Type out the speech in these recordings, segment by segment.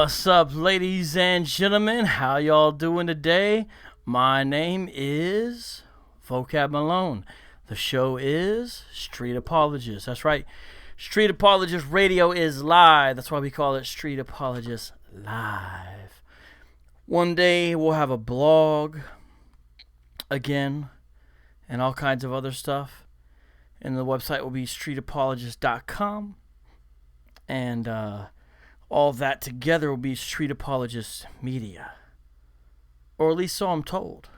What's up, ladies and gentlemen? How y'all doing today? My name is Vocab Malone. The show is Street Apologist. That's right. Street Apologist Radio is live. That's why we call it Street Apologist Live. One day we'll have a blog again and all kinds of other stuff. And the website will be streetapologist.com. And all that together will be Street Apologist Media. Or at least so I'm told.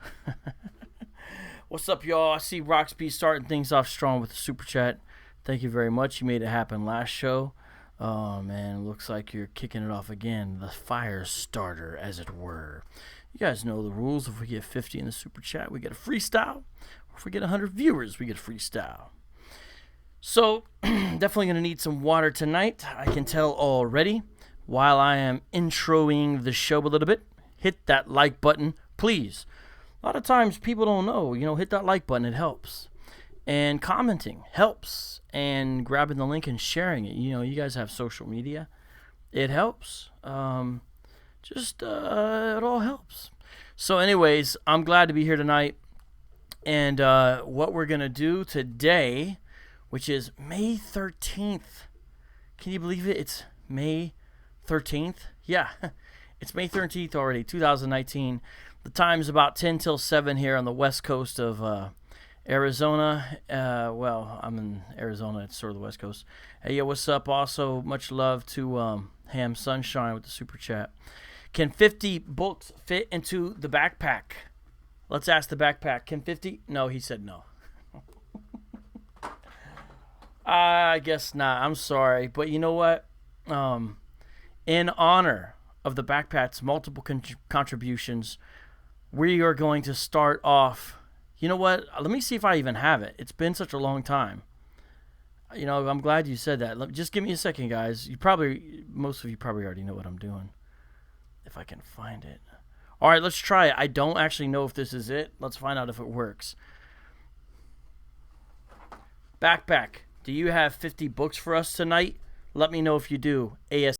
What's up, y'all? I see Roxby starting things off strong with the super chat. Thank you very much. You made it happen last show. Oh, man, looks like you're kicking it off again. The fire starter, as it were. You guys know the rules. If we get 50 in the super chat, we get a freestyle. Or if we get 100 viewers, we get a freestyle. So, definitely going to need some water tonight. I can tell already. While I am introing the show a little bit, hit that like button, please. A lot of times people don't know, hit that like button, it helps. And commenting helps. And grabbing the link and sharing it. You guys have social media. It helps. It all helps. So anyways, I'm glad to be here tonight. And what we're going to do today, which is May 13th. Can you believe it? It's May 13th? Yeah, it's May 13th already, 2019. The time's about 10 till 7 here on the west coast of Arizona. Well, I'm in Arizona. It's sort of the west coast. Hey, yo, what's up? Also, much love to Ham Sunshine with the super chat. Can 50 books fit into the backpack? Let's ask the backpack. Can 50? No, he said no. I guess not. I'm sorry. But you know what? In honor of the backpack's multiple contributions, we are going to start off. You know what? Let me see if I even have it. It's been such a long time. I'm glad you said that. Just give me a second, guys. Most of you probably already know what I'm doing. If I can find it. All right, let's try it. I don't actually know if this is it. Let's find out if it works. Backpack. Do you have 50 books for us tonight? Let me know if you do. AS.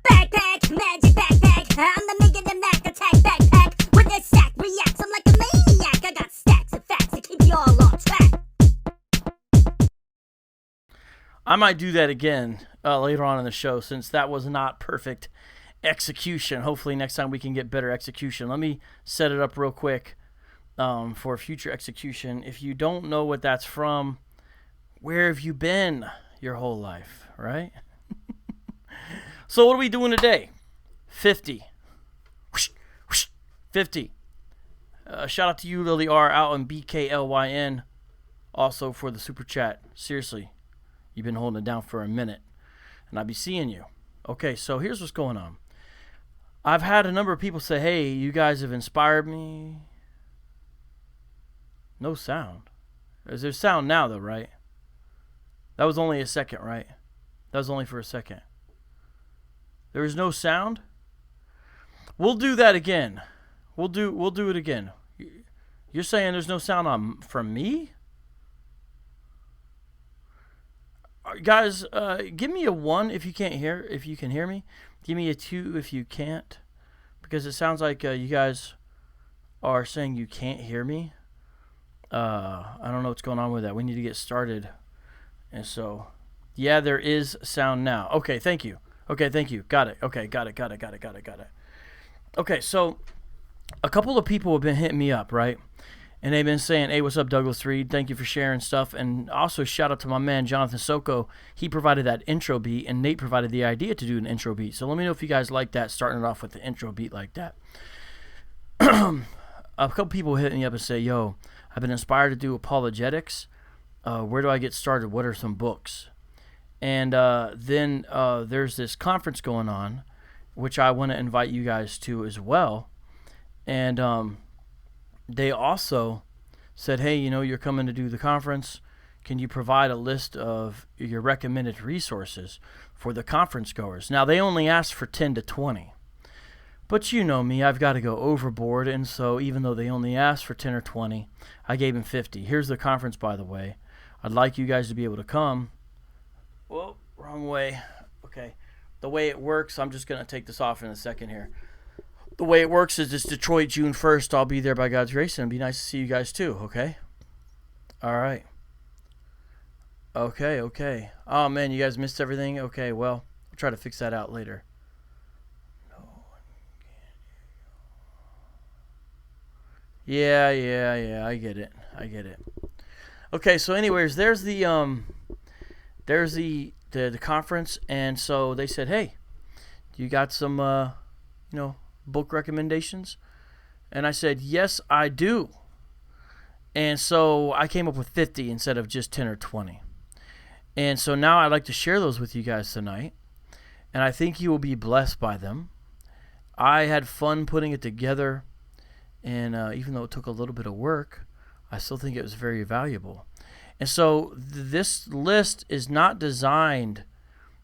Backpack, magic backpack. I'm the Mega the Mac attack backpack. With this sack reacts, I'm like a maniac. I got stacks of facts to keep you all on track. I might do that again later on in the show, since that was not perfect execution. Hopefully next time we can get better execution. Let me set it up real quick for future execution. If you don't know what that's from, where have you been your whole life, right? So what are we doing today? 50. 50. Shout out to you, Lily R, out in BKLYN. Also for the super chat. Seriously, you've been holding it down for a minute. And I'll be seeing you. Okay, so here's what's going on. I've had a number of people say, hey, you guys have inspired me. No sound. Is there sound now, though, right? That was only a second, right? That was only for a second. There is no sound? We'll do that again. We'll do it again. You're saying there's no sound from me? Guys, give me a 1 if you can't hear. If you can hear me, give me a 2 if you can't, because it sounds like you guys are saying you can't hear me. I don't know what's going on with that. We need to get started. And so, yeah, there is sound now. Okay, thank you. Okay, thank you. Got it. Okay, got it. Okay, so a couple of people have been hitting me up, right? And they've been saying, hey, what's up, Douglas Reed? Thank you for sharing stuff. And also shout out to my man, Jonathan Soko. He provided that intro beat, and Nate provided the idea to do an intro beat. So let me know if you guys like that, starting it off with the intro beat like that. a couple people hit me up and say, yo, I've been inspired to do apologetics. Where do I get started? What are some books? And then there's this conference going on, which I want to invite you guys to as well. And they also said, hey, you're coming to do the conference. Can you provide a list of your recommended resources for the conference goers? Now, they only asked for 10 to 20. But you know me, I've got to go overboard. And so even though they only asked for 10 or 20, I gave them 50. Here's the conference, by the way. I'd like you guys to be able to come. Whoa, wrong way. Okay. The way it works, I'm just going to take this off in a second here. The way it works is it's Detroit, June 1st. I'll be there by God's grace, and it'd be nice to see you guys too, okay? All right. Okay. Oh, man, you guys missed everything? Okay, well, I'll try to fix that out later. Yeah, I get it. Okay, so anyways, there's the conference, and so they said, hey, you got some book recommendations? And I said, yes, I do. And so I came up with 50 instead of just 10 or 20. And so now I'd like to share those with you guys tonight, and I think you will be blessed by them. I had fun putting it together, and even though it took a little bit of work, I still think it was very valuable. And so this list is not designed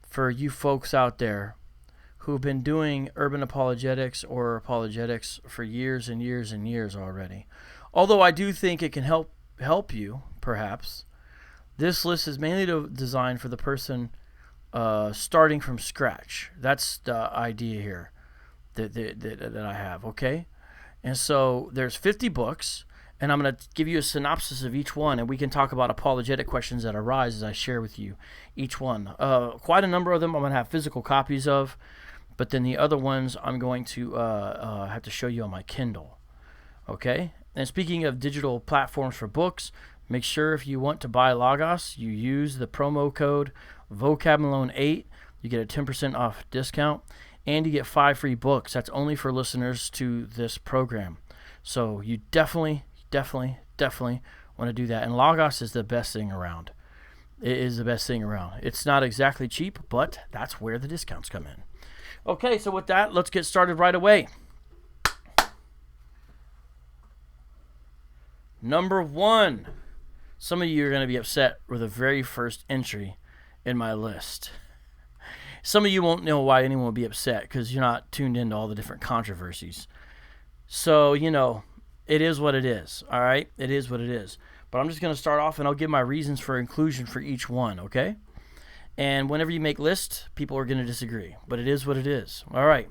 for you folks out there who have been doing urban apologetics or apologetics for years and years and years already. Although I do think it can help you, perhaps. This list is mainly designed for the person starting from scratch. That's the idea here that I have, okay? And so there's 50 books, and I'm going to give you a synopsis of each one, and we can talk about apologetic questions that arise as I share with you each one. Quite a number of them I'm going to have physical copies of, but then the other ones I'm going to have to show you on my Kindle, okay? And speaking of digital platforms for books, make sure if you want to buy Logos, you use the promo code Vocab Malone 8. You get a 10% off discount, and you get 5 free books. That's only for listeners to this program. So you definitely want to do that. And Logos is the best thing around. It is the best thing around. It's not exactly cheap, but that's where the discounts come in. Okay, so with that, let's get started right away. Number 1. Some of you are going to be upset with the very first entry in my list. Some of you won't know why anyone would be upset because you're not tuned into all the different controversies. So, it is what it is, all right? It is what it is. But I'm just going to start off, and I'll give my reasons for inclusion for each one, okay? And whenever you make lists, people are going to disagree. But it is what it is. All right.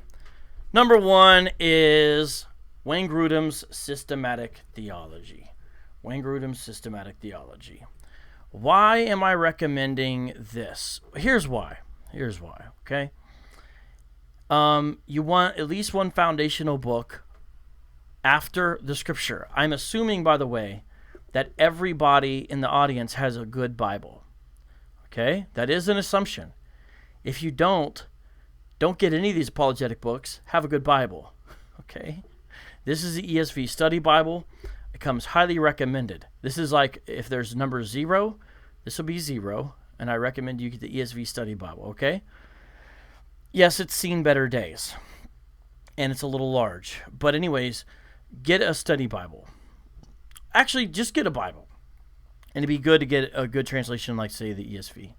Number 1 is Wayne Grudem's systematic theology. Wayne Grudem's systematic theology. Why am I recommending this? Here's why, okay? You want at least one foundational book after the scripture. I'm assuming, by the way, that everybody in the audience has a good Bible, okay? That is an assumption. If you don't get any of these apologetic books, have a good Bible, okay? This is the ESV Study Bible. It comes highly recommended. This is like if there's number 0, this will be 0, and I recommend you get the ESV Study Bible, okay? Yes, it's seen better days, and it's a little large. But anyways, get a study Bible. Actually, just get a Bible. And it'd be good to get a good translation like, say, the ESV.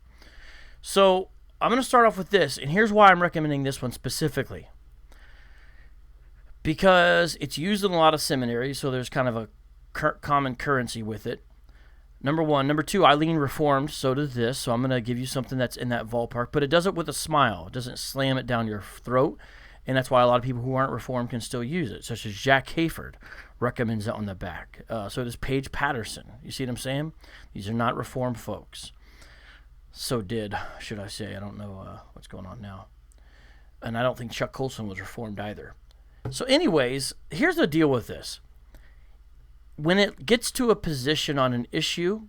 So I'm going to start off with this, and here's why I'm recommending this one specifically. Because it's used in a lot of seminaries, so there's kind of a common currency with it. Number 1. Number 2, I lean Reformed, so does this. So I'm going to give you something that's in that ballpark. But it does it with a smile. It doesn't slam it down your throat. And that's why a lot of people who aren't Reformed can still use it, such as Jack Hayford recommends it on the back. So does Paige Patterson. You see what I'm saying? These are not Reformed folks. So should I say. I don't know what's going on now. And I don't think Chuck Colson was Reformed either. So anyways, here's the deal with this. When it gets to a position on an issue,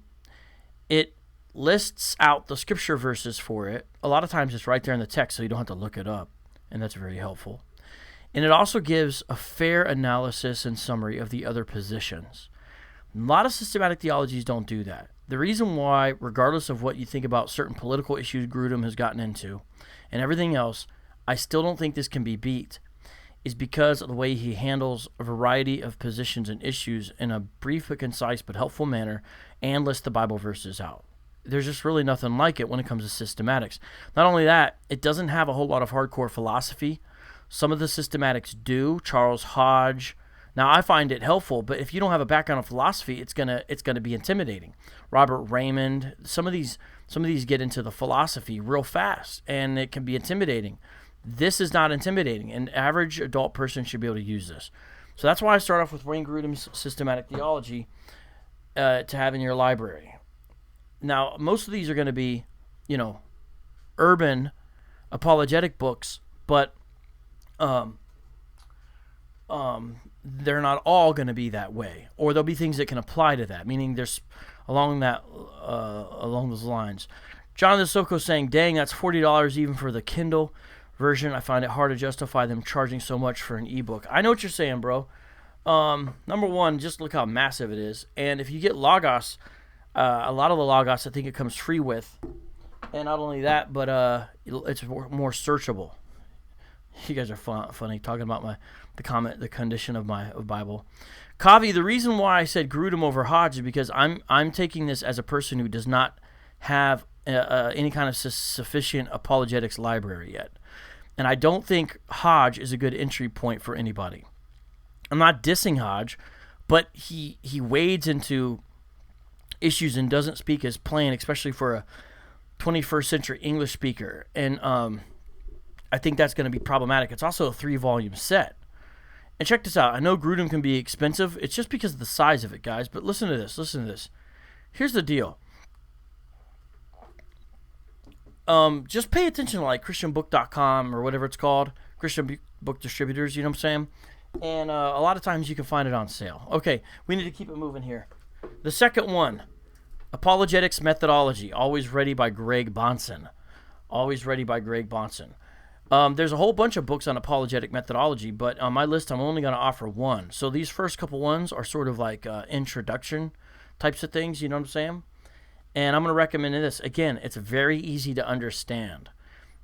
it lists out the scripture verses for it. A lot of times it's right there in the text, so you don't have to look it up, and that's very helpful. And it also gives a fair analysis and summary of the other positions. A lot of systematic theologies don't do that. The reason why, regardless of what you think about certain political issues Grudem has gotten into and everything else, I still don't think this can be beat, is because of the way he handles a variety of positions and issues in a brief but concise but helpful manner and lists the Bible verses out. There's just really nothing like it when it comes to systematics. Not only that, it doesn't have a whole lot of hardcore philosophy. Some of the systematics do. Charles Hodge. Now, I find it helpful, but if you don't have a background in philosophy, it's gonna be intimidating. Robert Raymond. Some of these get into the philosophy real fast, and it can be intimidating. This is not intimidating. An average adult person should be able to use this. So that's why I start off with Wayne Grudem's Systematic Theology to have in your library. Now, most of these are going to be, urban apologetic books, but they're not all going to be that way. Or there'll be things that can apply to that, meaning there's along those lines. Jonathan Soko saying, dang, that's $40 even for the Kindle version. I find it hard to justify them charging so much for an ebook. I know what you're saying, bro. Number one, just look how massive it is. And if you get Logos, a lot of the Logos I think it comes free with. And not only that, but it's more searchable. You guys are funny talking about the condition of my Bible. Kavi, the reason why I said Grudem over Hodge is because I'm taking this as a person who does not have any kind of sufficient apologetics library yet. And I don't think Hodge is a good entry point for anybody. I'm not dissing Hodge, but he wades into issues and doesn't speak as plain, especially for a 21st century English speaker. And I think that's going to be problematic. It's also a 3-volume set. And check this out. I know Grudem can be expensive. It's just because of the size of it, guys. But listen to this. Here's the deal. Just pay attention to like christianbook.com or whatever it's called, Christian Book Distributors, you know what I'm saying? And a lot of times you can find it on sale. Okay, we need to keep it moving here. The second one, Apologetics Methodology, Always Ready by Greg Bonson. There's a whole bunch of books on apologetic methodology, but on my list I'm only going to offer one. So these first couple ones are sort of like introduction types of things, you know what I'm saying? And I'm going to recommend this. Again, it's very easy to understand.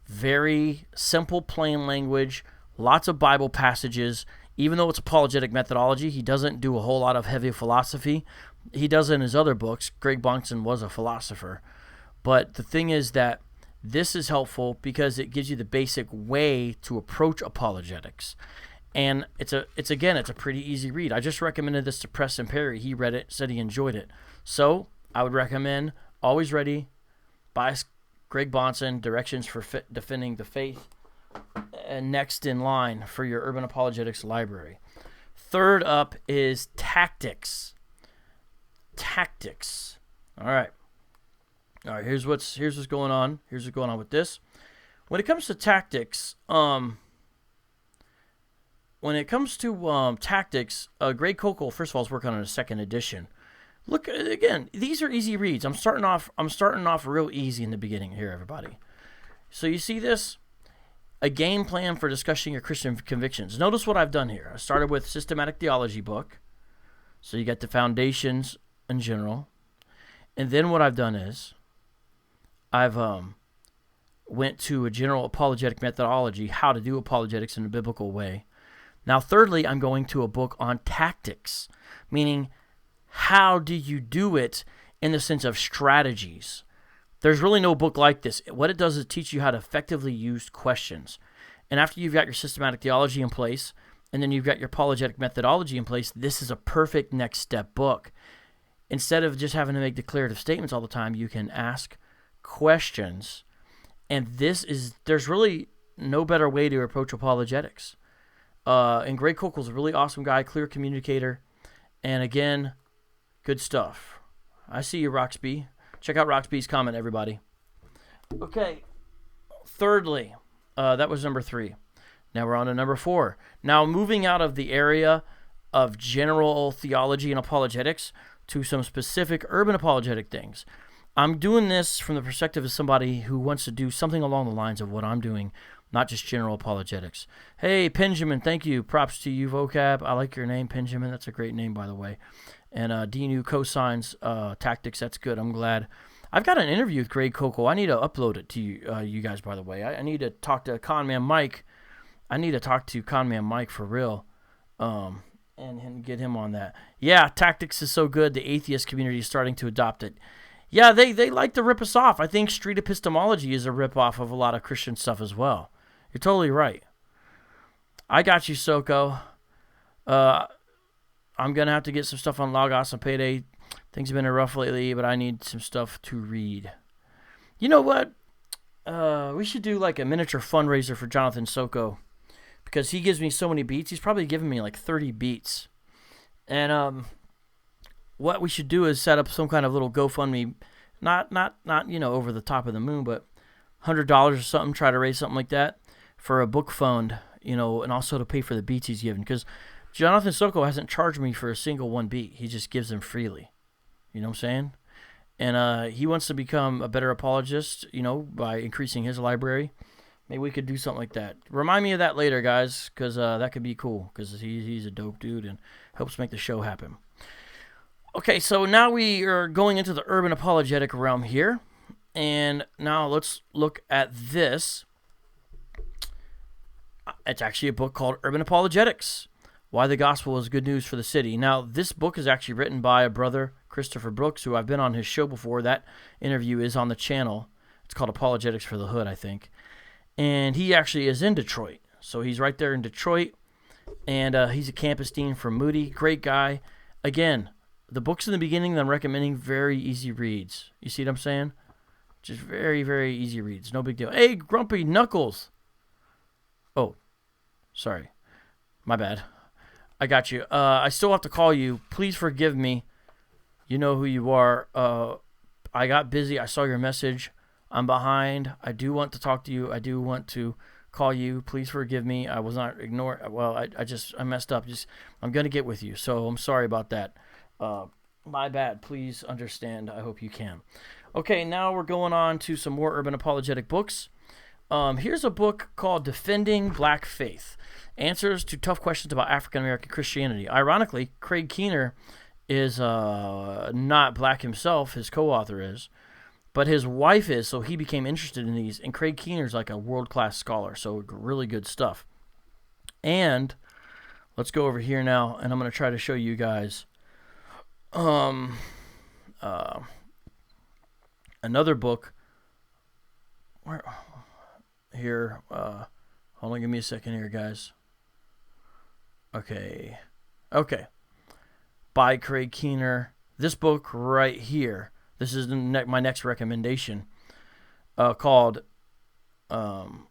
Very simple, plain language, lots of Bible passages. Even though it's apologetic methodology, he doesn't do a whole lot of heavy philosophy. He does in his other books. Greg Bonson was a philosopher. But the thing is that this is helpful because it gives you the basic way to approach apologetics. And it's a pretty easy read. I just recommended this to Preston Perry. He read it, said he enjoyed it. So I would recommend Always Ready by Greg Bonson, Directions for Defending the Faith, and next in line for your Urban Apologetics library. Third up is Tactics. All right, here's what's going on. Here's what's going on with this. When it comes to tactics, Greg Kokel, first of all, is working on a second edition. Look, again, these are easy reads. I'm starting off real easy in the beginning here, everybody. So you see this? A game plan for discussing your Christian convictions. Notice what I've done here. I started with Systematic Theology book. So you got the foundations in general. And then what I've done is I've went to a general apologetic methodology, how to do apologetics in a biblical way. Now, thirdly, I'm going to a book on tactics, meaning how do you do it in the sense of strategies. There's really no book like this. What it does is teach you how to effectively use questions. And after you've got your systematic theology in place, and then you've got your apologetic methodology in place, this is a perfect next step book. Instead of just having to make declarative statements all the time, you can ask questions. And there's really no better way to approach apologetics. And Greg Kokel's a really awesome guy, clear communicator. And again, good stuff. I see you, Roxby. Check out Roxby's comment, everybody. Okay. Thirdly, that was number 3. Now we're on to number 4. Now moving out of the area of general theology and apologetics to some specific urban apologetic things. I'm doing this from the perspective of somebody who wants to do something along the lines of what I'm doing not just general apologetics. Hey, Benjamin, thank you. Props to you, Vocab. I like your name, Benjamin. That's a great name, by the way. And DNU cosines tactics, that's good. I'm glad. I've got an interview with Greg Coco. I need to upload it to you guys, by the way. I need to talk to Conman Mike. I need to talk to Conman Mike for real and get him on that. Yeah, tactics is so good. The atheist community is starting to adopt it. Yeah, they like to rip us off. I think street epistemology is a ripoff of a lot of Christian stuff as well. You're totally right. I got you, Soko. I'm going to have to get some stuff on Logos and Payday. Things have been rough lately, but I need some stuff to read. You know what? We should do like a miniature fundraiser for Jonathan Soko because he gives me so many beats. He's probably given me like 30 beats. And what we should do is set up some kind of little GoFundMe, not over the top of the moon, but $100 or something, try to raise something like that for a book fund, and also to pay for the beats he's given. Because Jonathan Soko hasn't charged me for a single one beat. He just gives them freely. You know what I'm saying? And he wants to become a better apologist, by increasing his library. Maybe we could do something like that. Remind me of that later, guys, because that could be cool, because he's a dope dude and helps make the show happen. Okay, so now we are going into the urban apologetic realm here. And now let's look at this. It's actually a book called Urban Apologetics, Why the Gospel is Good News for the City. Now, this book is actually written by a brother, Christopher Brooks, who I've been on his show before. That interview is on the channel. It's called Apologetics for the Hood, I think. And he actually is in Detroit. So he's right there in Detroit. And he's a campus dean for Moody. Great guy. Again, the books in the beginning that I'm recommending, very easy reads. You see what I'm saying? Just very, very easy reads. No big deal. Hey, Grumpy Knuckles. Oh, sorry. My bad. I got you. I still have to call you. Please forgive me. You know who you are. I got busy. I saw your message. I'm behind. I do want to talk to you. I do want to call you. Please forgive me. I was not ignoring. Well, I messed up. I'm going to get with you. So I'm sorry about that. My bad. Please understand. I hope you can. Okay, now we're going on to some more urban apologetic books. Here's a book called Defending Black Faith. Answers to Tough Questions About African American Christianity. Ironically, Craig Keener is not black himself. His co-author is. But his wife is, so he became interested in these. And Craig Keener's like a world-class scholar, so really good stuff. And let's go over here now, and I'm going to try to show you guys another book. Here, hold on, give me a second here, guys. Okay. By Craig Keener. This book right here. This is my next recommendation. Called. Well,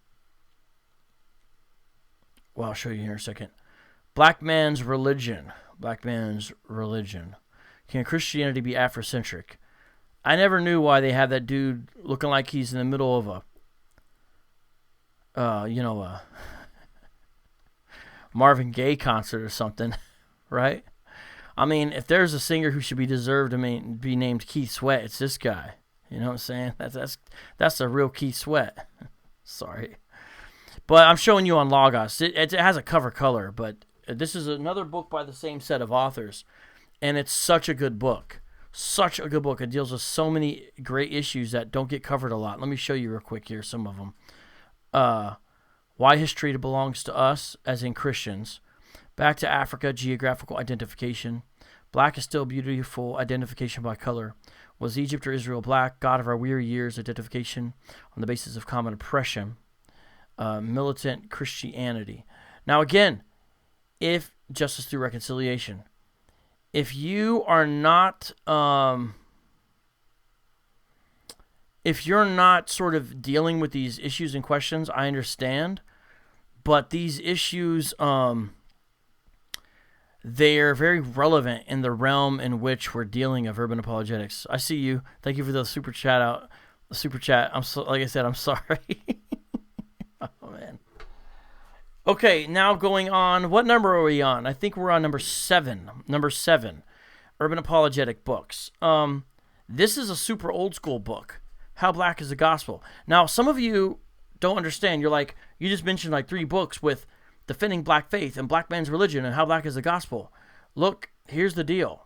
I'll show you here in a second. Black Man's Religion. Black Man's Religion. Can Christianity be Afrocentric? I never knew why they have that dude looking like he's in the middle of a Marvin Gaye concert or something, right? I mean, if there's a singer who should be deserved to be named Keith Sweat, it's this guy. You know what I'm saying? That's the real Keith Sweat. Sorry. But I'm showing you on Logos. It has a cover color, but this is another book by the same set of authors, and it's such a good book. Such a good book. It deals with so many great issues that don't get covered a lot. Let me show you real quick here some of them. Why history belongs to us, as in Christians. Back to Africa, geographical identification. Black is still beautiful, identification by color. Was Egypt or Israel black? God of our weary years, identification on the basis of common oppression. Militant Christianity. Now again, if justice through reconciliation. If you are not, if you're not sort of dealing with these issues and questions, I understand. But these issues, they are very relevant in the realm in which we're dealing of urban apologetics. I see you. Thank you for the super chat. Like I said, I'm sorry. Oh man. Okay, now going on. What number are we on? I think we're on number 7. Number 7, urban apologetic books. This is a super old school book. How Black is the Gospel. Now, some of you don't understand. You're like, you just mentioned like 3 books with defending black faith and black man's religion and how black is the gospel. Look, here's the deal.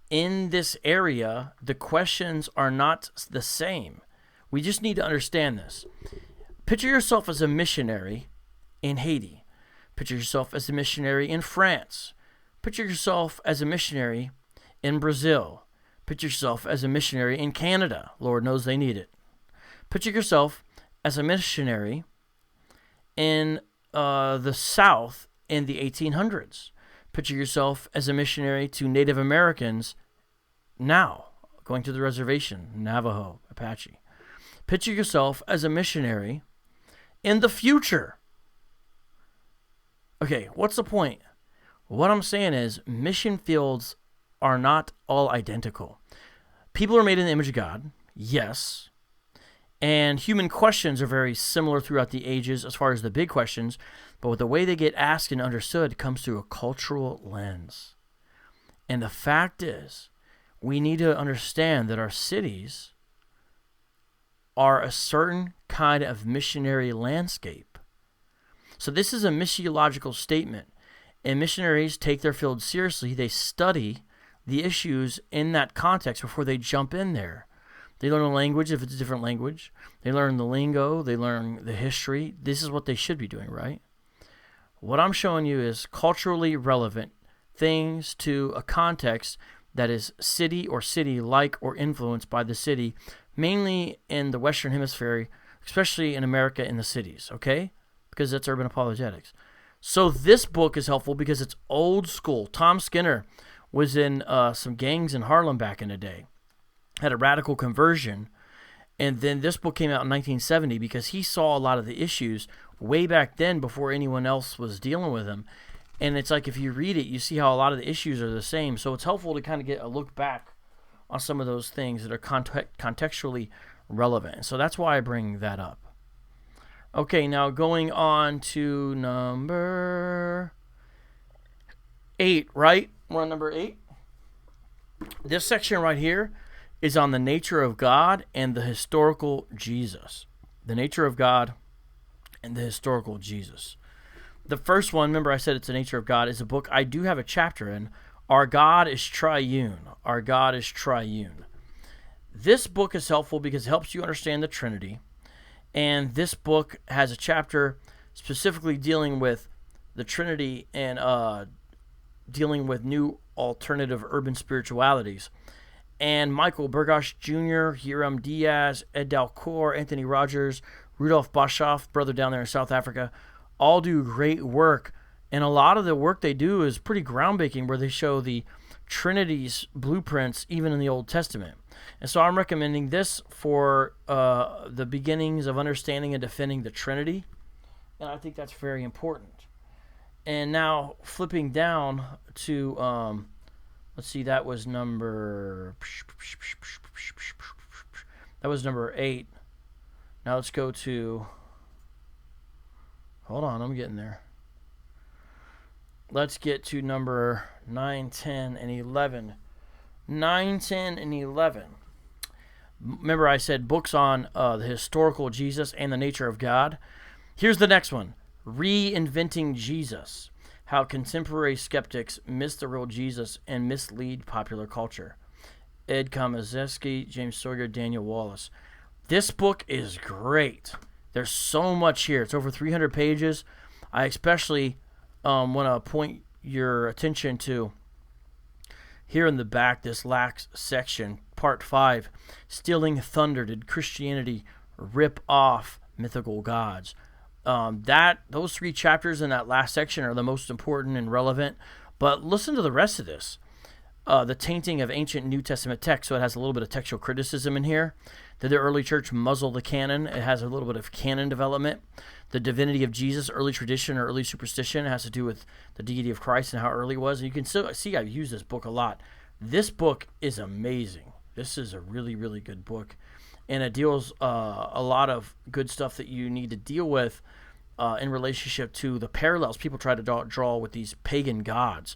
In this area, the questions are not the same. We just need to understand this. Picture yourself as a missionary in Haiti. Picture yourself as a missionary in France. Picture yourself as a missionary in Brazil. Picture yourself as a missionary in Canada. Lord knows they need it. Picture yourself as a missionary in the South in the 1800s. Picture yourself as a missionary to Native Americans now, going to the reservation, Navajo, Apache. Picture yourself as a missionary in the future. Okay, what's the point? What I'm saying is mission fields are not all identical. People are made in the image of God, yes. And human questions are very similar throughout the ages as far as the big questions, but the way they get asked and understood comes through a cultural lens. And the fact is, we need to understand that our cities are a certain kind of missionary landscape. So this is a missiological statement, and missionaries take their field seriously. They study the issues in that context before they jump in there. They learn a language if it's a different language. They learn the lingo. They learn the history. This is what they should be doing, right? What I'm showing you is culturally relevant things to a context that is city or city-like or influenced by the city, mainly in the Western Hemisphere, especially in America in the cities, okay? Because that's urban apologetics. So this book is helpful because it's old school. Tom Skinner was in some gangs in Harlem back in the day, had a radical conversion, and then this book came out in 1970 because he saw a lot of the issues way back then before anyone else was dealing with them. And it's like if you read it, you see how a lot of the issues are the same. So it's helpful to kind of get a look back on some of those things that are contextually relevant. So that's why I bring that up. Okay, now going on to number 8, right? We're on number 8. This section right here is on the nature of God and the historical Jesus. The nature of God and the historical Jesus. The first one, remember I said it's the nature of God, is a book I do have a chapter in. Our God is Triune. Our God is Triune. This book is helpful because it helps you understand the Trinity. And this book has a chapter specifically dealing with the Trinity and dealing with new alternative urban spiritualities. And Michael Burgosh Jr., Hiram Diaz, Ed Dalcour, Anthony Rogers, Rudolf Boshoff, brother down there in South Africa, all do great work. And a lot of the work they do is pretty groundbreaking, where they show the Trinity's blueprints even in the Old Testament. And so I'm recommending this for the beginnings of understanding and defending the Trinity. And I think that's very important. And now flipping down to, let's see, that was number 8. Now let's go to, hold on, I'm getting there. Let's get to number 9, 10, and 11. 9, 10, and 11. Remember I said books on the historical Jesus and the nature of God. Here's the next one. Reinventing Jesus. How contemporary skeptics miss the real Jesus and mislead popular culture. Ed Kamazeski, James Sawyer, Daniel Wallace. This book is great. There's so much here. It's over 300 pages. I especially want to point your attention to here in the back, this last section, part 5, Stealing Thunder. Did Christianity rip off mythical gods? Those 3 chapters in that last section are the most important and relevant. But listen to the rest of this. The tainting of ancient New Testament text. So it has a little bit of textual criticism in here. Did the early church muzzle the canon? It has a little bit of canon development. The divinity of Jesus, early tradition or early superstition, has to do with the deity of Christ and how early it was. And you can still see I've used this book a lot. This book is amazing. This is a really, really good book. And it deals a lot of good stuff that you need to deal with in relationship to the parallels people try to draw with these pagan gods,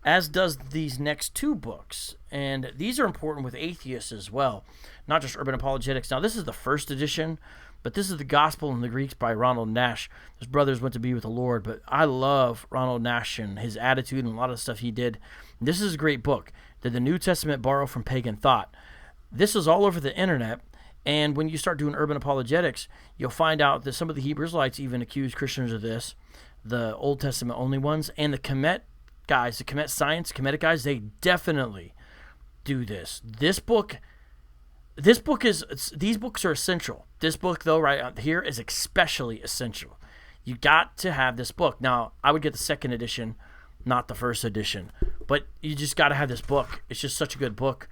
as does these next 2 books. And these are important with atheists as well, not just urban apologetics. Now, this is the first edition, But this is The Gospel in the Greeks by Ronald Nash. His brothers went to be with the Lord, but I love Ronald Nash and his attitude and a lot of the stuff he did. This is a great book. Did the New Testament borrow from pagan thought? This is all over the internet, and when you start doing urban apologetics, you'll find out that some of the Hebrew Israelites even accuse Christians of this, the Old Testament only ones, and the Kemet guys, the Kemet science, Kemetic guys, they definitely do this. These books are essential. This book, though, right out here is especially essential. You got to have this book. Now, I would get the second edition, not the first edition, but you just got to have this book. It's just such a good book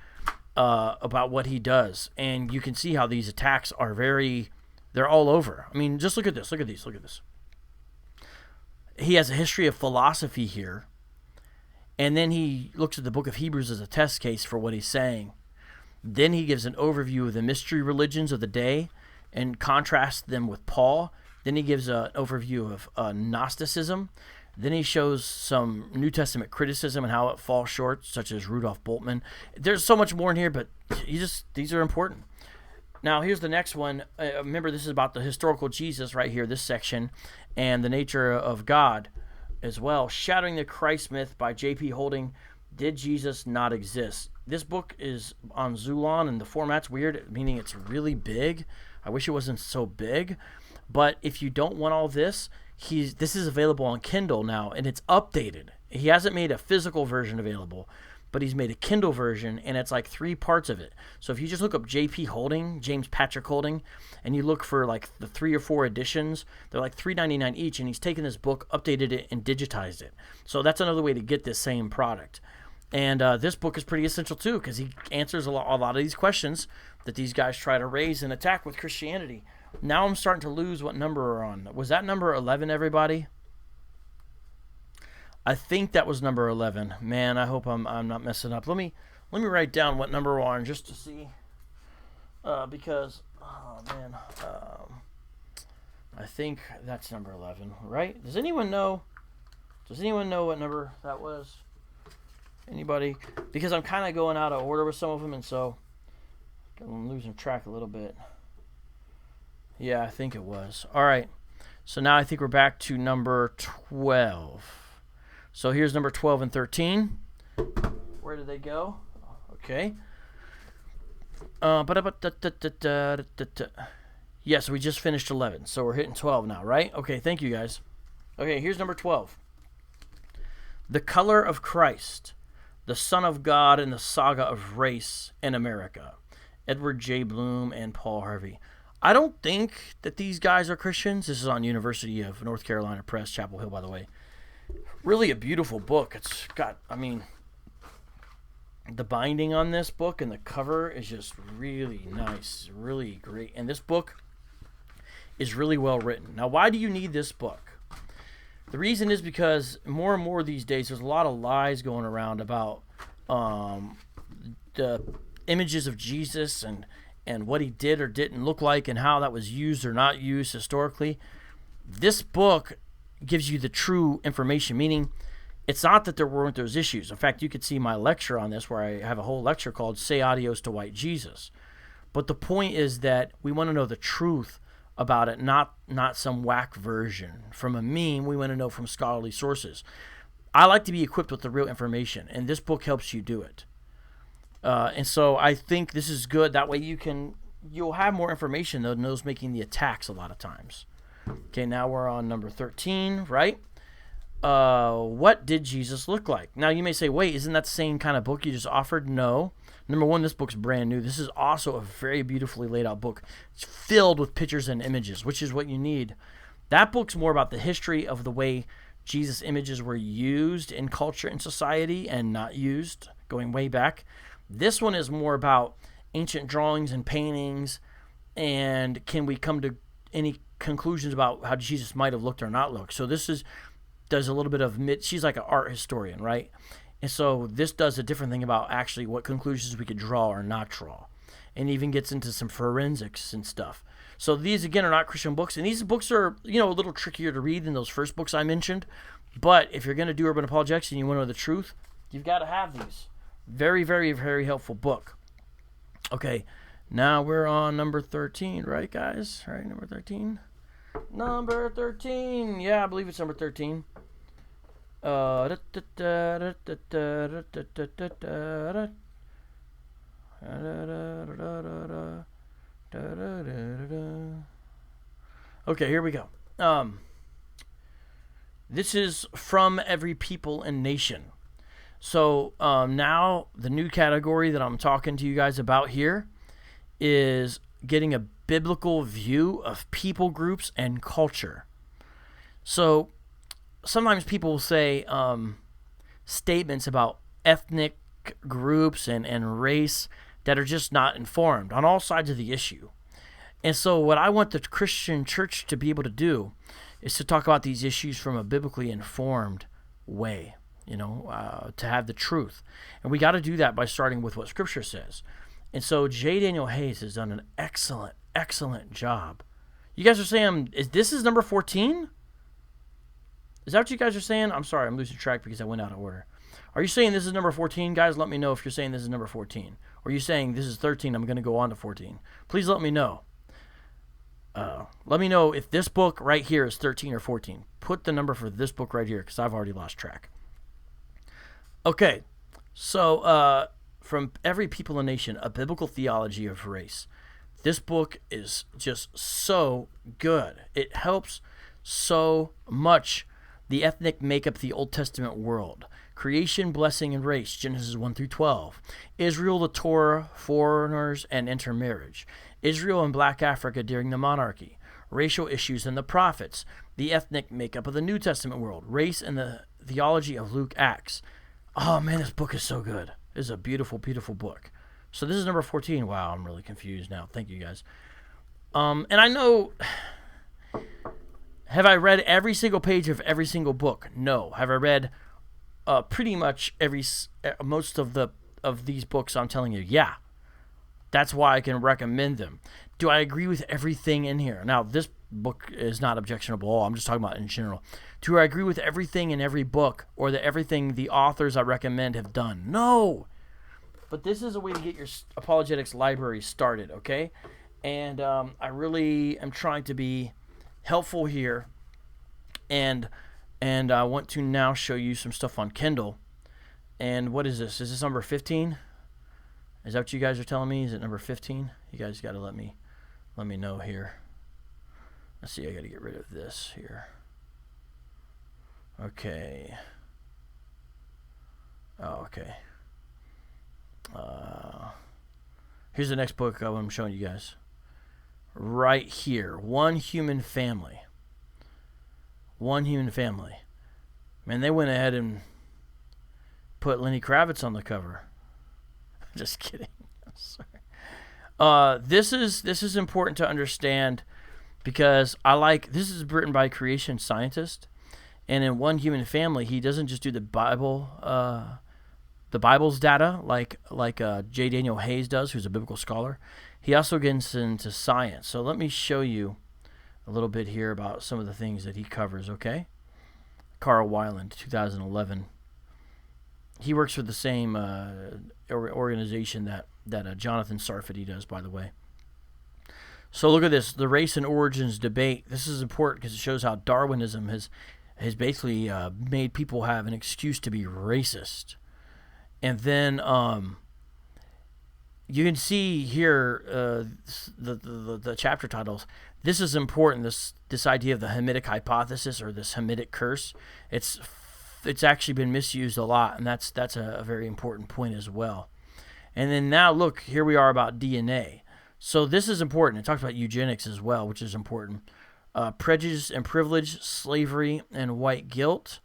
about what he does, and you can see how these attacks are they're all over. I mean, just look at this. Look at this. He has a history of philosophy here, and then he looks at the book of Hebrews as a test case for what he's saying. Then he gives an overview of the mystery religions of the day and contrasts them with Paul. Then he gives an overview of Gnosticism. Then he shows some New Testament criticism and how it falls short, such as Rudolf Bultmann. There's so much more in here, but these are important. Now, here's the next one. Remember, this is about the historical Jesus right here, this section, and the nature of God as well. Shattering the Christ Myth by J.P. Holding. Did Jesus not exist? This book is on Zulon, and the format's weird, meaning it's really big. I wish it wasn't so big. But if you don't want all this, this is available on Kindle now, and it's updated. He hasn't made a physical version available, but he's made a Kindle version, and it's like 3 parts of it. So if you just look up J.P. Holding, James Patrick Holding, and you look for like the 3 or 4 editions, they're like $3.99 each, and he's taken this book, updated it, and digitized it. So that's another way to get this same product. And this book is pretty essential too, because he answers a lot of these questions that these guys try to raise and attack with Christianity. Now I'm starting to lose what number we're on. Was that number 11, everybody? I think that was number 11. Man, I hope I'm not messing up. Let me write down what number we're on just to see, because I think that's number 11, right? Does anyone know what number that was? Anybody? Because I'm kind of going out of order with some of them, and so I'm losing track a little bit. Yeah, I think it was. All right. So now I think we're back to number 12. So here's number 12 and 13. Where did they go? Okay. Yeah, so we just finished 11. So we're hitting 12 now, right? Okay, thank you guys. Okay, here's number 12. The Color of Christ, the Son of God in the Saga of Race in America. Edward J. Bloom and Paul Harvey. I don't think that these guys are Christians. This is on University of North Carolina Press, Chapel Hill, by the way. Really a beautiful book. It's got, the binding on this book and the cover is just really nice, really great. And this book is really well written. Now, why do you need this book? The reason is because more and more these days, there's a lot of lies going around about the images of Jesus and what he did or didn't look like and how that was used or not used historically. This book gives you the true information, meaning it's not that there weren't those issues. In fact, you could see my lecture on this where I have a whole lecture called Say Adios to White Jesus. But the point is that we want to know the truth about it, not some whack version. From a meme, we want to know from scholarly sources. I like to be equipped with the real information, and this book helps you do it. And so I think this is good. That way you'll have more information than those making the attacks a lot of times. Okay, now we're on number 13, right? What did Jesus look like? Now you may say, wait, isn't that the same kind of book you just offered? No. Number one, this book's brand new. This is also a very beautifully laid out book. It's filled with pictures and images, which is what you need. That book's more about the history of the way Jesus images were used in culture and society and not used, going way back. This one is more about ancient drawings and paintings, and can we come to any conclusions about how Jesus might have looked or not looked. So this does a little bit of she's like an art historian, right? And so this does a different thing about actually what conclusions we could draw or not draw, and even gets into some forensics and stuff. So these, again, are not Christian books, and these books are, a little trickier to read than those first books I mentioned. But if you're going to do urban apologetics and you want to know the truth, you've got to have these. Very, very, very helpful book. Okay, Now we're on number 13, right, guys? Right, number 13? Number 13. Yeah, I believe it's number 13. Okay, here we go. This is from every people and nation. So now the new category that I'm talking to you guys about here is getting a biblical view of people groups and culture. So sometimes people will say statements about ethnic groups and race that are just not informed on all sides of the issue. And so what I want the Christian church to be able to do is to talk about these issues from a biblically informed way, to have the truth. And we got to do that by starting with what Scripture says. And so J. Daniel Hayes has done an excellent, excellent job. You guys are saying, this is number 14? Is that what you guys are saying? I'm sorry, I'm losing track because I went out of order. Are you saying this is number 14? Guys, let me know if you're saying this is number 14. Or are you saying this is 13, I'm going to go on to 14? Please let me know. Let me know if this book right here is 13 or 14. Put the number for this book right here because I've already lost track. Okay, so from every people and nation, a biblical theology of race. This book is just so good. It helps so much the ethnic makeup of the Old Testament world. Creation, blessing, and race, Genesis 1 through 12. Israel, the Torah, foreigners, and intermarriage. Israel and Black Africa during the monarchy. Racial issues in the prophets. The ethnic makeup of the New Testament world. Race and the theology of Luke, Acts. Oh man, this book is so good. This is a beautiful, beautiful book. So this is number 14. Wow, I'm really confused now. Thank you guys. And I know, have I read every single page of every single book? No. Have I read pretty much most of these books I'm telling you? Yeah. That's why I can recommend them. Do I agree with everything in here? Now, this book is not objectionable at all. I'm just talking about in general. Do I agree with everything in every book or that everything the authors I recommend have done? No. But this is a way to get your apologetics library started, okay? And I really am trying to be helpful here. And I want to now show you some stuff on Kindle. And what is this? Is this number 15? Is that what you guys are telling me? Is it number 15? You guys got to let me know here. Let's see. I got to get rid of this here. Okay. Oh, okay. Here's the next book I'm showing you guys. Right here. One Human Family. One Human Family. Man, they went ahead and put Lenny Kravitz on the cover. Just kidding. I'm sorry. This is important to understand because this is written by a creation scientist, and in One Human Family, he doesn't just do the Bible's data like J. Daniel Hayes does, who's a biblical scholar. He also gets into science. So let me show you a little bit here about some of the things that he covers. Okay, Carl Weiland, 2011. He works for the same organization that Jonathan Sarfati does, by the way. So look at this, the race and origins debate. This is important because it shows how Darwinism has basically made people have an excuse to be racist. And then you can see here the chapter titles. This is important. This idea of the Hamitic hypothesis or this Hamitic curse. It's actually been misused a lot, and that's a very important point as well. And then now look, here we are about DNA. So this is important. It talks about eugenics as well, which is important. Prejudice and privilege, slavery and white guilt,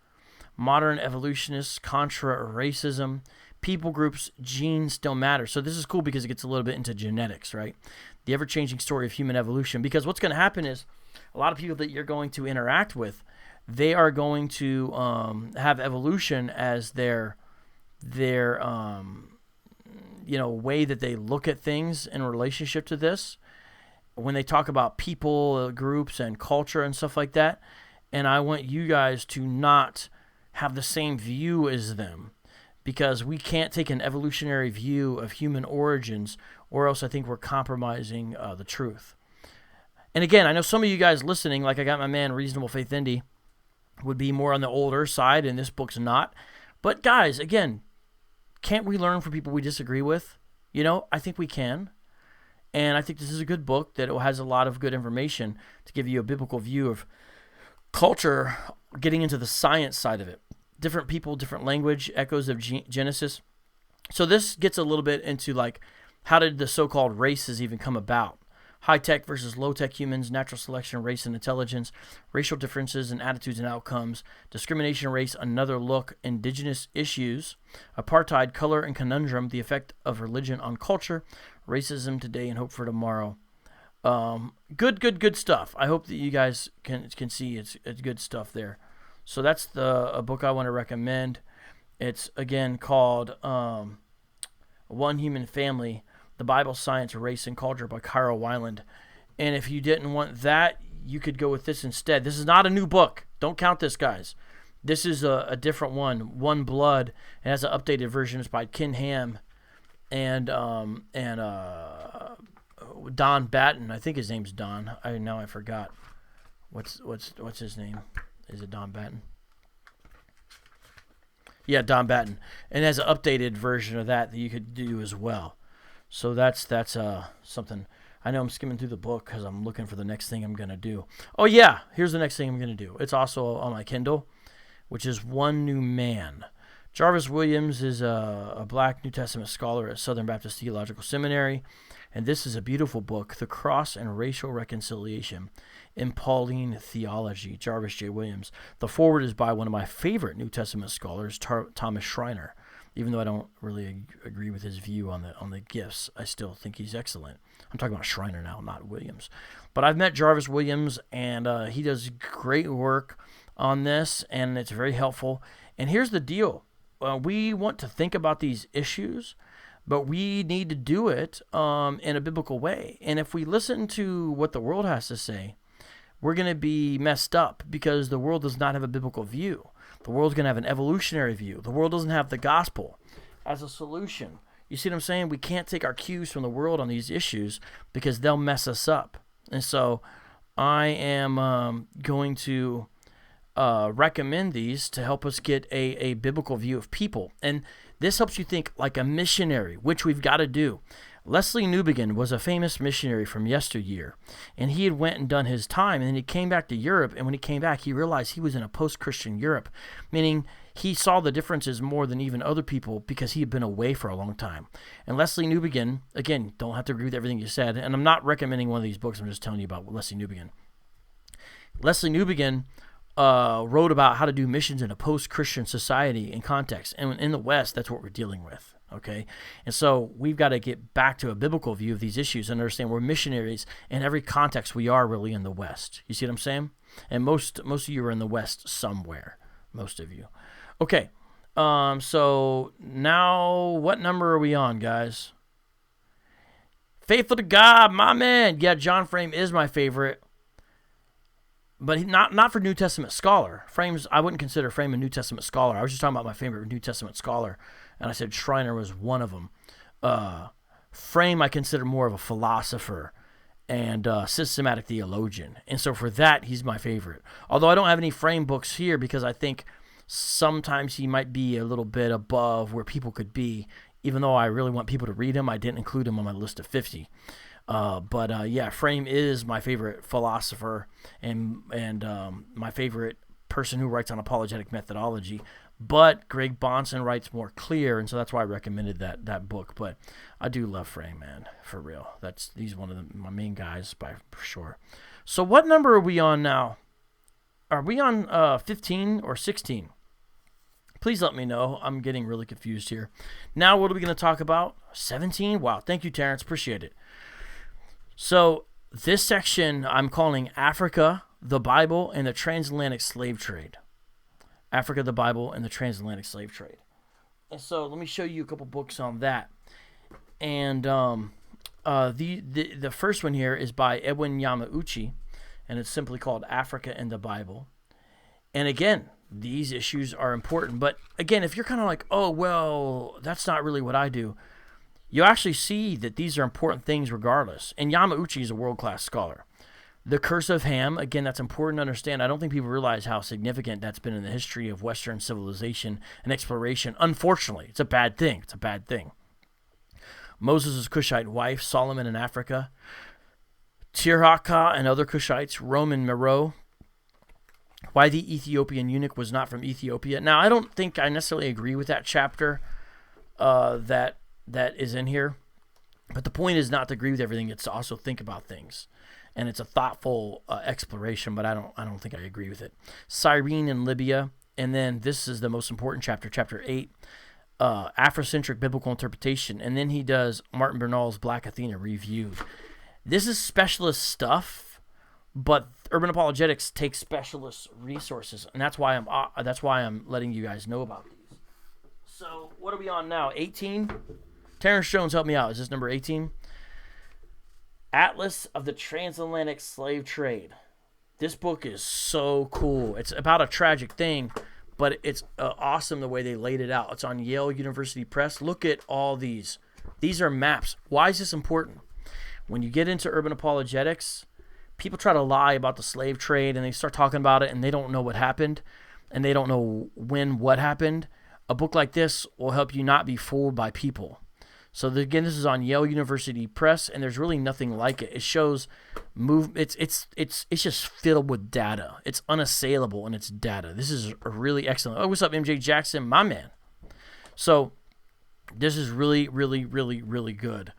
modern evolutionists, contra racism, people groups, genes still matter. So this is cool because it gets a little bit into genetics, right? The ever-changing story of human evolution. Because what's going to happen is a lot of people that you're going to interact with, they are going to have evolution as their way that they look at things in relationship to this. When they talk about people, groups, and culture and stuff like that, and I want you guys to not have the same view as them, because we can't take an evolutionary view of human origins, or else I think we're compromising the truth. And again, I know some of you guys listening, like I got my man Reasonable Faith Indy, would be more on the older side, and this book's not. But guys, again, can't we learn from people we disagree with? You know, I think we can. And I think this is a good book that has a lot of good information to give you a biblical view of culture, getting into the science side of it. Different people, different language, echoes of Genesis. So this gets a little bit into like, how did the so-called races even come about? High-tech versus low-tech humans, natural selection, race and intelligence, racial differences in attitudes and outcomes, discrimination, race, another look, indigenous issues, apartheid, color and conundrum, the effect of religion on culture, racism today and hope for tomorrow. Good stuff. I hope that you guys can see it's good stuff there. So that's a book I want to recommend. It's, again, called One Human Family, The Bible, Science, Race, and Culture by Kyra Weiland. And if you didn't want that, you could go with this instead. This is not a new book. Don't count this, guys. This is a different one, One Blood. It has an updated version. It's by Ken Ham and Don Batten. I think his name's Don. I forgot. What's his name? Is it Don Batten? Yeah, Don Batten. And it has an updated version of that you could do as well. So that's something. I know I'm skimming through the book because I'm looking for the next thing I'm going to do. Oh, yeah, here's the next thing I'm going to do. It's also on my Kindle, which is One New Man. Jarvis Williams is a black New Testament scholar at Southern Baptist Theological Seminary, and this is a beautiful book, The Cross and Racial Reconciliation in Pauline Theology, Jarvis J. Williams. The foreword is by one of my favorite New Testament scholars, Thomas Schreiner. Even though I don't really agree with his view on the gifts, I still think he's excellent. I'm talking about Schreiner now, not Williams. But I've met Jarvis Williams, and he does great work on this, and it's very helpful. And here's the deal. We want to think about these issues, but we need to do it in a biblical way. And if we listen to what the world has to say, we're going to be messed up because the world does not have a biblical view. The world's going to have an evolutionary view. The world doesn't have the gospel as a solution. You see what I'm saying? We can't take our cues from the world on these issues because they'll mess us up. And so I am going to recommend these to help us get a biblical view of people. And this helps you think like a missionary, which we've got to do. Leslie Newbegin was a famous missionary from yesteryear, and he had went and done his time, and then he came back to Europe, and when he came back, he realized he was in a post-Christian Europe, meaning he saw the differences more than even other people because he had been away for a long time. And Leslie Newbegin, again, don't have to agree with everything you said, and I'm not recommending one of these books, I'm just telling you about Leslie Newbegin. Leslie Newbegin wrote about how to do missions in a post-Christian society and context, and in the West, that's what we're dealing with. Okay, and so we've got to get back to a biblical view of these issues and understand we're missionaries in every context. We are really in the West. You see what I'm saying? And most of you are in the West somewhere. Most of you. Okay, so now what number are we on, guys? Faithful to God, my man. Yeah, John Frame is my favorite, but not for New Testament scholar. Frame's, I wouldn't consider Frame a New Testament scholar. I was just talking about my favorite New Testament scholar. And I said Schreiner was one of them. Frame I consider more of a philosopher and systematic theologian. And so for that, he's my favorite. Although I don't have any Frame books here because I think sometimes he might be a little bit above where people could be. Even though I really want people to read him, I didn't include him on my list of 50. Yeah, Frame is my favorite philosopher and my favorite person who writes on apologetic methodology. But Greg Bonson writes more clear, and so that's why I recommended that book. But I do love Frame, man, for real. He's one of my main guys for sure. So what number are we on now? Are we on 15 or 16? Please let me know. I'm getting really confused here. Now what are we going to talk about? 17? Wow, thank you, Terrence. Appreciate it. So this section I'm calling Africa, the Bible, and the Transatlantic Slave Trade. Africa, the Bible, and the Transatlantic Slave Trade. And so let me show you a couple books on that. And the first one here is by Edwin Yamauchi, and it's simply called Africa and the Bible. And again, these issues are important. But again, if you're kind of like, oh, well, that's not really what I do, you actually see that these are important things regardless. And Yamauchi is a world-class scholar. The Curse of Ham, again, that's important to understand. I don't think people realize how significant that's been in the history of Western civilization and exploration. Unfortunately, it's a bad thing. It's a bad thing. Moses' Cushite wife, Solomon in Africa, Tirhakah and other Cushites, Rome and Meroe, why the Ethiopian eunuch was not from Ethiopia. Now, I don't think I necessarily agree with that chapter that is in here, but the point is not to agree with everything. It's to also think about things, and it's a thoughtful exploration. But I don't think I agree with it. Cyrene in Libya, and then this is the most important chapter, chapter 8, Afrocentric biblical interpretation, and then he does Martin Bernal's Black Athena reviewed. This is specialist stuff. But Urban Apologetics takes specialist resources, and that's why I'm letting you guys know about these. So what are we on now? 18? Terrence Jones, help me out. Is this number 18? Atlas of the Transatlantic Slave Trade. This book is so cool. It's about a tragic thing, but it's awesome the way they laid it out. It's on Yale University Press. Look at all these. These are maps. Why is this important? When you get into Urban Apologetics, people try to lie about the slave trade, and they start talking about it, and they don't know what happened, and they don't know what happened. A book like this will help you not be fooled by people. So again, this is on Yale University Press, and there's really nothing like it. It shows it's just filled with data. It's unassailable in its data. This is really excellent. Oh, what's up, MJ Jackson, my man? So this is really, really, really, really good.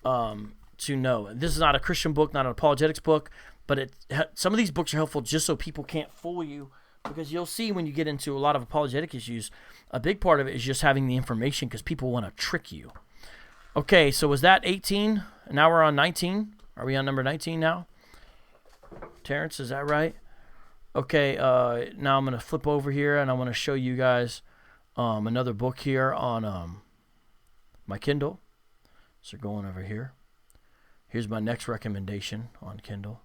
To know. This is not a Christian book, not an apologetics book, but some of these books are helpful just so people can't fool you, because you'll see when you get into a lot of apologetic issues, a big part of it is just having the information because people want to trick you. Okay, so was that 18? Now we're on 19. Are we on number 19 now? Terrence, is that right? Okay, now I'm going to flip over here, and I want to show you guys another book here on my Kindle. So going over here. Here's my next recommendation on Kindle.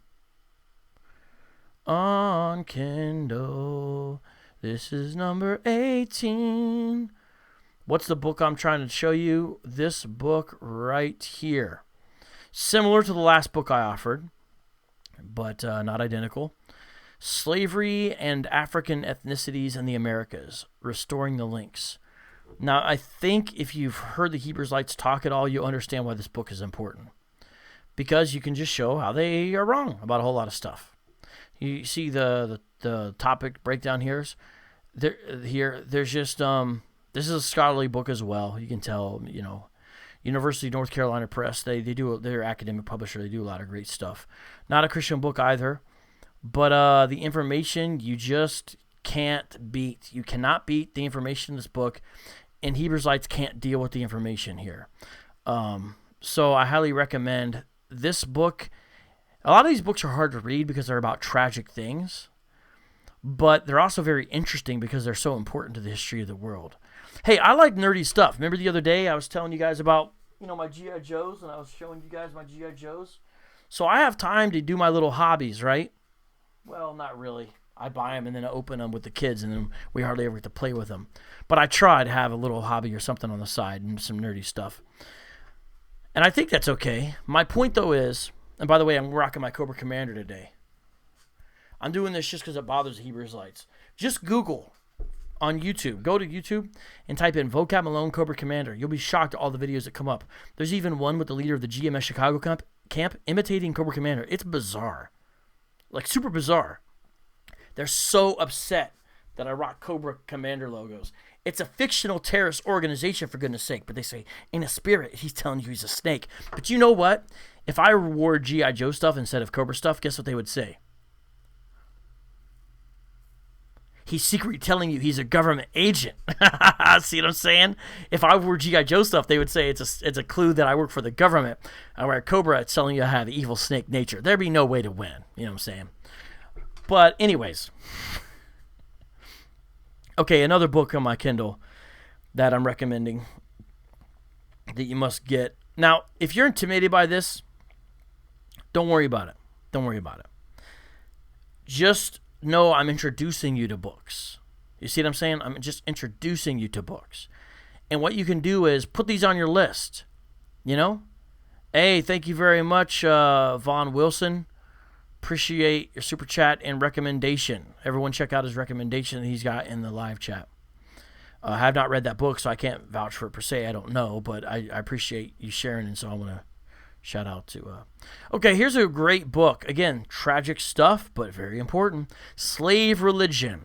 On Kindle. This is number 18. What's the book I'm trying to show you? This book right here. Similar to the last book I offered, but not identical. Slavery and African Ethnicities in the Americas. Restoring the Links. Now, I think if you've heard the Hebrewites talk at all, you'll understand why this book is important. Because you can just show how they are wrong about a whole lot of stuff. You see the topic breakdown here. There's just this is a scholarly book as well. You can tell, University of North Carolina Press. They're academic publisher. They do a lot of great stuff. Not a Christian book either, but the information you just can't beat. You cannot beat the information in this book, and Hebrewites can't deal with the information here. So I highly recommend this book. A lot of these books are hard to read because they're about tragic things, but they're also very interesting because they're so important to the history of the world. Hey, I like nerdy stuff. Remember the other day I was telling you guys about, my G.I. Joes, and I was showing you guys my G.I. Joes. So I have time to do my little hobbies, right? Well, not really. I buy them and then I open them with the kids, and then we hardly ever get to play with them. But I try to have a little hobby or something on the side and some nerdy stuff. And I think that's okay. My point, though, is, and by the way, I'm rocking my Cobra Commander today. I'm doing this just because it bothers the Hebrewites. Just Google on YouTube. Go to YouTube and type in Vocab Malone Cobra Commander. You'll be shocked at all the videos that come up. There's even one with the leader of the GMS Chicago camp imitating Cobra Commander. It's bizarre. Like, super bizarre. They're so upset that I rock Cobra Commander logos. It's a fictional terrorist organization, for goodness sake. But they say, in a spirit, he's telling you he's a snake. But you know what? If I wore G.I. Joe stuff instead of Cobra stuff, guess what they would say? He's secretly telling you he's a government agent. See what I'm saying? If I wore G.I. Joe stuff, they would say it's a clue that I work for the government. I wear Cobra, it's telling you I have evil snake nature. There'd be no way to win. You know what I'm saying? But anyways. Okay, another book on my Kindle that I'm recommending that you must get. Now, if you're intimidated by this, don't worry about it. Don't worry about it. Just know I'm introducing you to books. You see what I'm saying? I'm just introducing you to books. And what you can do is put these on your list. You know? Hey, thank you very much, Vaughn Wilson. Appreciate your super chat and recommendation. Everyone check out his recommendation that he's got in the live chat. I have not read that book, so I can't vouch for it per se. I don't know, but I appreciate you sharing, and so I want to shout out to... Okay, here's a great book. Again, tragic stuff, but very important. Slave Religion,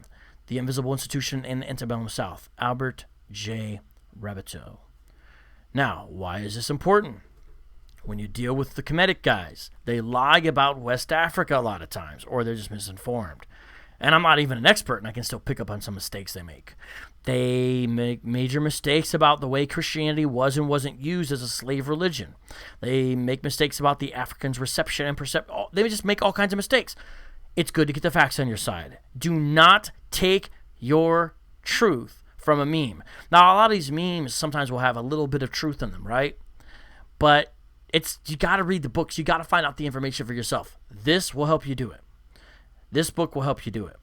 The Invisible Institution in the Antebellum South. Albert J. Rabbitoe. Now, why is this important? When you deal with the Kemetic guys, they lie about West Africa a lot of times, or they're just misinformed. And I'm not even an expert, and I can still pick up on some mistakes they make. They make major mistakes about the way Christianity was and wasn't used as a slave religion. They make mistakes about the Africans' reception and perception. They just make all kinds of mistakes. It's good to get the facts on your side. Do not take your truth from a meme. Now, a lot of these memes sometimes will have a little bit of truth in them, right? But you got to read the books. You got to find out the information for yourself. This will help you do it. This book will help you do it.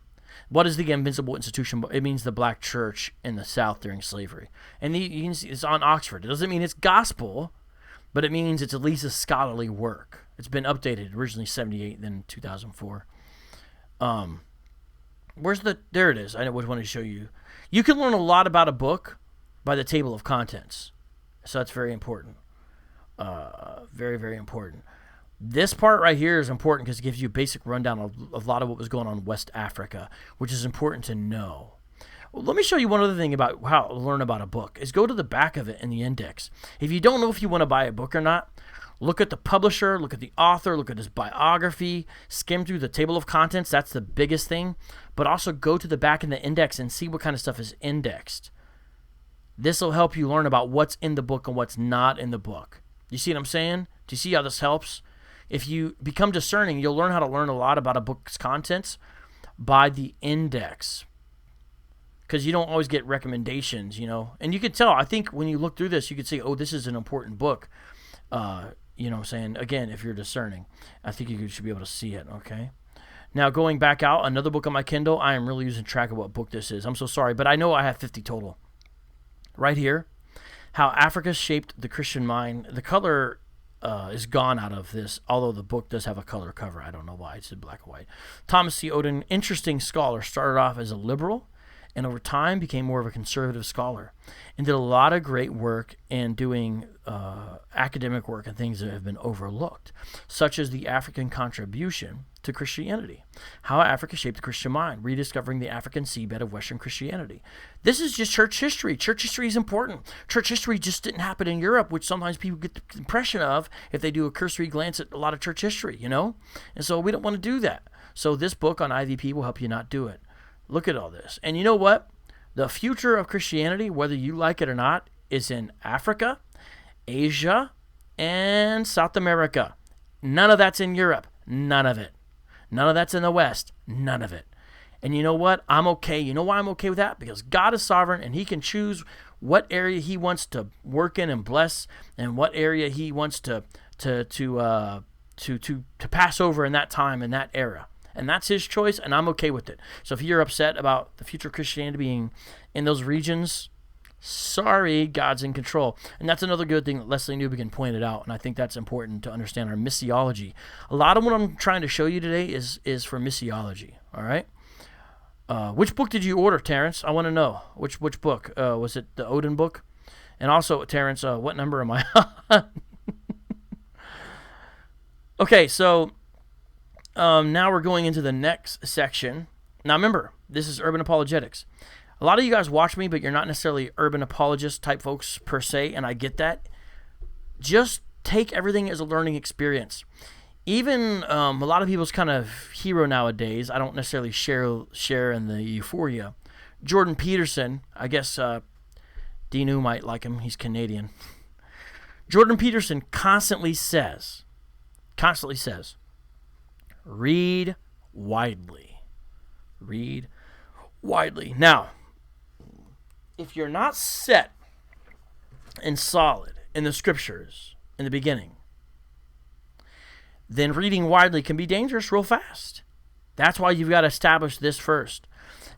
What is the Invisible Institution? It means the black church in the South during slavery. And you can see it's on Oxford. It doesn't mean it's gospel, but it means it's at least a scholarly work. It's been updated, originally 78, then 2004. There it is. I wanted to show you. You can learn a lot about a book by the table of contents. So that's very important. Very, very important. This part right here is important because it gives you a basic rundown of a lot of what was going on in West Africa, which is important to know. Well, let me show you one other thing about how to learn about a book. Is go to the back of it in the index. If you don't know if you want to buy a book or not, look at the publisher, look at the author, look at his biography, skim through the table of contents. That's the biggest thing. But also go to the back in the index and see what kind of stuff is indexed. This will help you learn about what's in the book and what's not in the book. You see what I'm saying? Do you see how this helps? If you become discerning, you'll learn how to learn a lot about a book's contents by the index. Because you don't always get recommendations, you know. And you can tell, I think when you look through this, you can say, oh, this is an important book. You know what I'm saying? Again, if you're discerning, I think you should be able to see it, okay? Now, going back out, another book on my Kindle, I am really losing track of what book this is. I'm so sorry, but I know I have 50 total. Right here, How Africa Shaped the Christian Mind. The color is gone out of this, although the book does have a color cover. I don't know why. It's in black and white. Thomas C. Oden, interesting scholar, started off as a liberal and over time became more of a conservative scholar and did a lot of great work in doing academic work and things that have been overlooked, such as the African contribution to Christianity, how Africa shaped the Christian mind, rediscovering the African seabed of Western Christianity. This is just church history. Church history is important. Church history just didn't happen in Europe, which sometimes people get the impression of if they do a cursory glance at a lot of church history, you know? And so we don't want to do that. So this book on IVP will help you not do it. Look at all this. And you know what? The future of Christianity, whether you like it or not, is in Africa, Asia, and South America. None of that's in Europe. None of it. None of that's in the West. None of it. And you know what? I'm okay. You know why I'm okay with that? Because God is sovereign and he can choose what area he wants to work in and bless and what area he wants to pass over in that time, in that era. And that's his choice, and I'm okay with it. So if you're upset about the future of Christianity being in those regions, sorry, God's in control. And that's another good thing that Leslie Newbegin pointed out, and I think that's important to understand our missiology. A lot of what I'm trying to show you today is for missiology, all right? Which book did you order, Terrence? I want to know. Which book? Was it the Odin book? And also, Terrence, what number am I on? Okay, so now we're going into the next section. Now remember, this is Urban Apologetics. A lot of you guys watch me, but you're not necessarily urban apologist type folks per se, and I get that. Just take everything as a learning experience. Even a lot of people's kind of hero nowadays, I don't necessarily share in the euphoria. Jordan Peterson, I guess Dinu might like him, he's Canadian. Jordan Peterson constantly says, read widely. Read widely. Now, if you're not set and solid in the scriptures in the beginning, then reading widely can be dangerous real fast. That's why you've got to establish this first.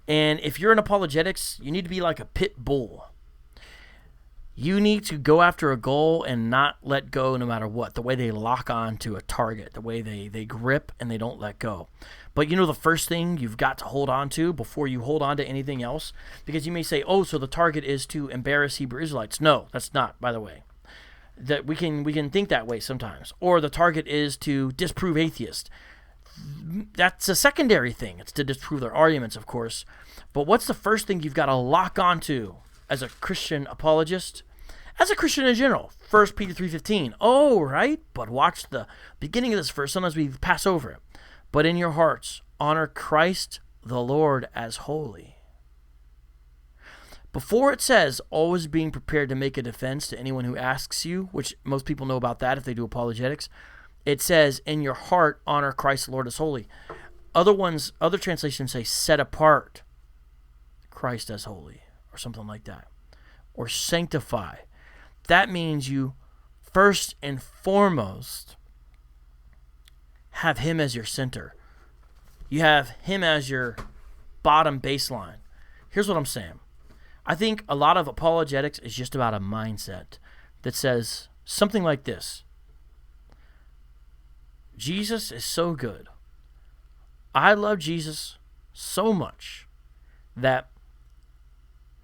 And if you're in apologetics, you need to be like a pit bull. You need to go after a goal and not let go no matter what. The way they lock on to a target, the way they grip and they don't let go. But the first thing you've got to hold on to before you hold on to anything else, because you may say, oh, so the target is to embarrass Hebrew Israelites. No, that's not, by the way. That we can think that way sometimes. Or the target is to disprove atheists. That's a secondary thing. It's to disprove their arguments, of course. But what's the first thing you've got to lock onto as a Christian apologist? As a Christian in general, 1 Peter 3:15. Oh, right? But watch the beginning of this verse. Sometimes we pass over it. But in your hearts, honor Christ the Lord as holy. Before it says, always being prepared to make a defense to anyone who asks you, which most people know about that if they do apologetics, it says, in your heart, honor Christ the Lord as holy. Other translations say, set apart Christ as holy, or something like that. Or sanctify. That means you first and foremost have him as your center. You have him as your bottom baseline. Here's what I'm saying. I think a lot of apologetics is just about a mindset that says something like this. Jesus is so good. I love Jesus so much that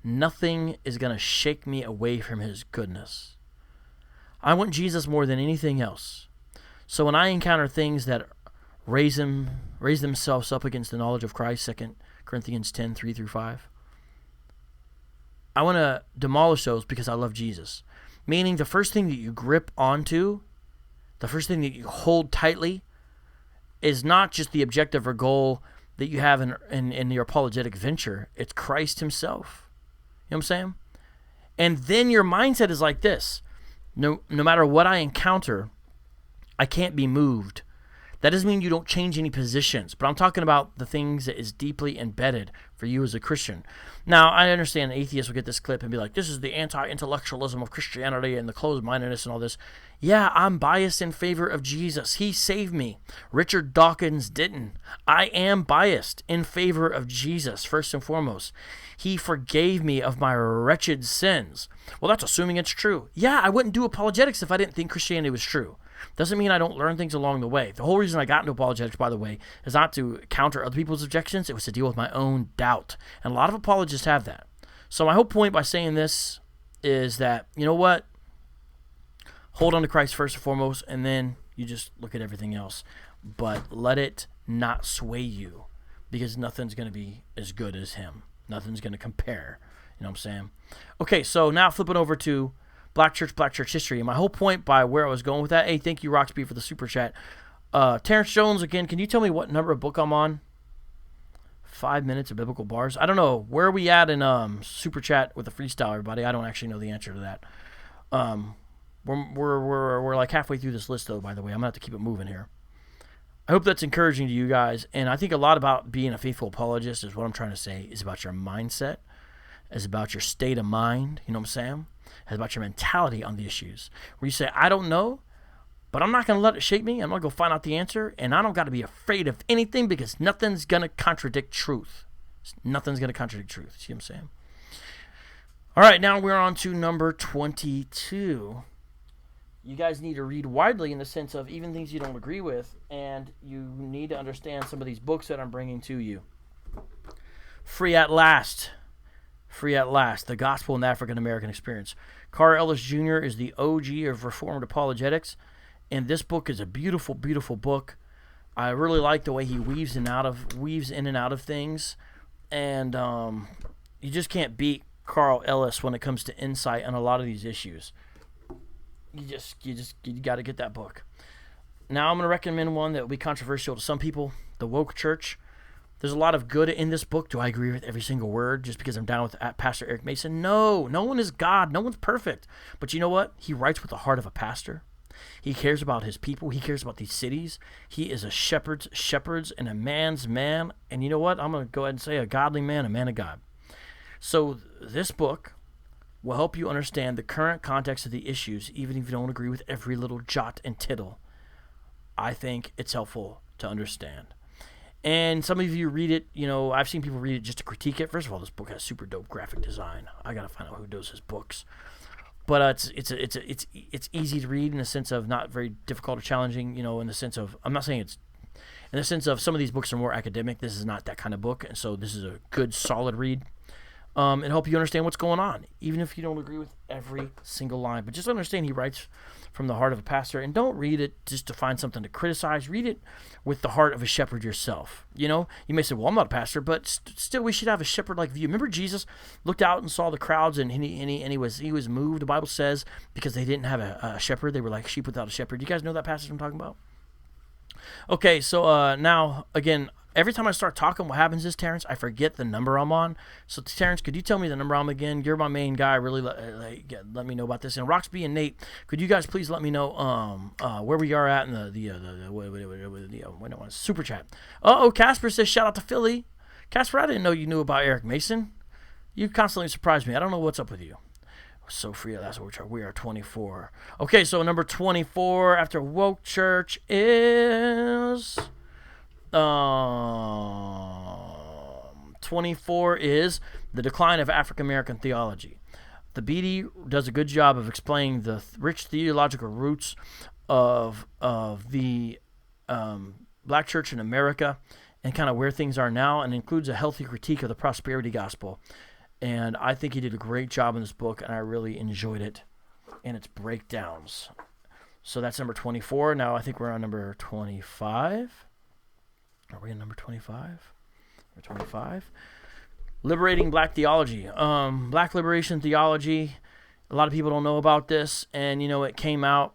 nothing is going to shake me away from his goodness. I want Jesus more than anything else. So when I encounter things that raise themselves up against the knowledge of Christ, 2 Corinthians 10, 3-5, I want to demolish those because I love Jesus. Meaning the first thing that you grip onto, the first thing that you hold tightly, is not just the objective or goal that you have in your apologetic venture. It's Christ himself. You know what I'm saying? And then your mindset is like this. No matter what I encounter, I can't be moved. That doesn't mean you don't change any positions, but I'm talking about the things that is deeply embedded for you as a Christian. Now, I understand atheists will get this clip and be like, this is the anti-intellectualism of Christianity and the closed-mindedness and all this. Yeah, I'm biased in favor of Jesus. He saved me. Richard Dawkins didn't. I am biased in favor of Jesus, first and foremost. He forgave me of my wretched sins. Well, that's assuming it's true. Yeah, I wouldn't do apologetics if I didn't think Christianity was true. Doesn't mean I don't learn things along the way. The whole reason I got into apologetics, by the way, is not to counter other people's objections. It was to deal with my own doubt. And a lot of apologists have that. So my whole point by saying this is that, you know what? Hold on to Christ first and foremost, and then you just look at everything else. But let it not sway you, because nothing's going to be as good as him. Nothing's going to compare. You know what I'm saying? Okay, so now flipping over to Black Church history. And my whole point by where I was going with that, hey, thank you, Roxby, for the super chat. Terrence Jones, again, can you tell me what number of book I'm on? 5 minutes of biblical bars. I don't know. Where are we at in super chat with the freestyle, everybody? I don't actually know the answer to that. We're like halfway through this list, though, by the way. I'm going to have to keep it moving here. I hope that's encouraging to you guys. And I think a lot about being a faithful apologist is what I'm trying to say, is about your mindset, is about your state of mind, you know what I'm saying? It's about your mentality on the issues. Where you say, I don't know, but I'm not going to let it shape me. I'm going to go find out the answer, and I don't got to be afraid of anything because nothing's going to contradict truth. Nothing's going to contradict truth. See what I'm saying? All right, now we're on to number 22. You guys need to read widely in the sense of even things you don't agree with, and you need to understand some of these books that I'm bringing to you. Free at Last. The Gospel and the African American Experience. Carl Ellis Jr. is the OG of Reformed apologetics, and this book is a beautiful, beautiful book. I really like the way he weaves in and out of things, and you just can't beat Carl Ellis when it comes to insight on a lot of these issues. You got to get that book. Now I'm going to recommend one that will be controversial to some people, The Woke Church. There's a lot of good in this book. Do I agree with every single word just because I'm down with Pastor Eric Mason? No one is God. No one's perfect. But you know what? He writes with the heart of a pastor. He cares about his people. He cares about these cities. He is a shepherd's and a man's man. And you know what? I'm going to go ahead and say a godly man, a man of God. So this book will help you understand the current context of the issues, even if you don't agree with every little jot and tittle. I think it's helpful to understand. And some of you read it, I've seen people read it just to critique it. First of all, this book has super dope graphic design. I got to find out who does his books. But it's easy to read in the sense of not very difficult or challenging, in the sense of, I'm not saying it's, in the sense of some of these books are more academic. This is not that kind of book. And so this is a good, solid read. And help you understand what's going on, even if you don't agree with every single line. But just understand he writes from the heart of a pastor, and don't read it just to find something to criticize. Read it with the heart of a shepherd yourself. You may say, well, I'm not a pastor, but still we should have a shepherd-like view. Remember Jesus looked out and saw the crowds, and he was moved, the Bible says, because they didn't have a shepherd. They were like sheep without a shepherd. You guys know that passage I'm talking about? Okay, so now, again, every time I start talking, what happens is, Terrence, I forget the number I'm on. So, Terrence, could you tell me the number I'm again? You're my main guy. Really let me know about this. And Roxby and Nate, could you guys please let me know where we are at in the super chat? Casper says, shout out to Philly. Casper, I didn't know you knew about Eric Mason. You constantly surprise me. I don't know what's up with you. So free, that's what we're trying. We are 24. Okay, so number 24 after Woke Church is 24 is The Decline of African American Theology. The BD does a good job of explaining the rich theological roots of the black church in America and kind of where things are now, and includes a healthy critique of the prosperity gospel. And I think he did a great job in this book, and I really enjoyed it and its breakdowns. So that's number 24. Now I think we're on number 25. Are we on number 25? Number 25. Liberating Black Theology. Black Liberation Theology. A lot of people don't know about this, and it came out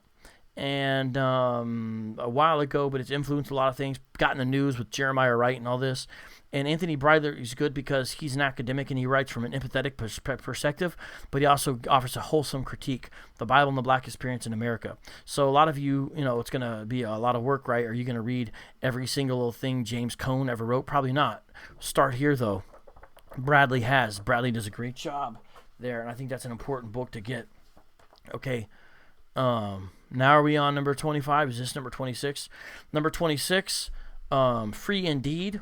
and a while ago, but it's influenced a lot of things. Got in the news with Jeremiah Wright and all this. And Anthony Breitler is good because he's an academic and he writes from an empathetic perspective, but he also offers a wholesome critique, the Bible and the Black experience in America. So a lot of you, it's going to be a lot of work, right? Are you going to read every single little thing James Cone ever wrote? Probably not. Start here, though. Bradley does a great job there, and I think that's an important book to get. Okay. Now are we on number 25? Is this number 26? Number 26, Free Indeed.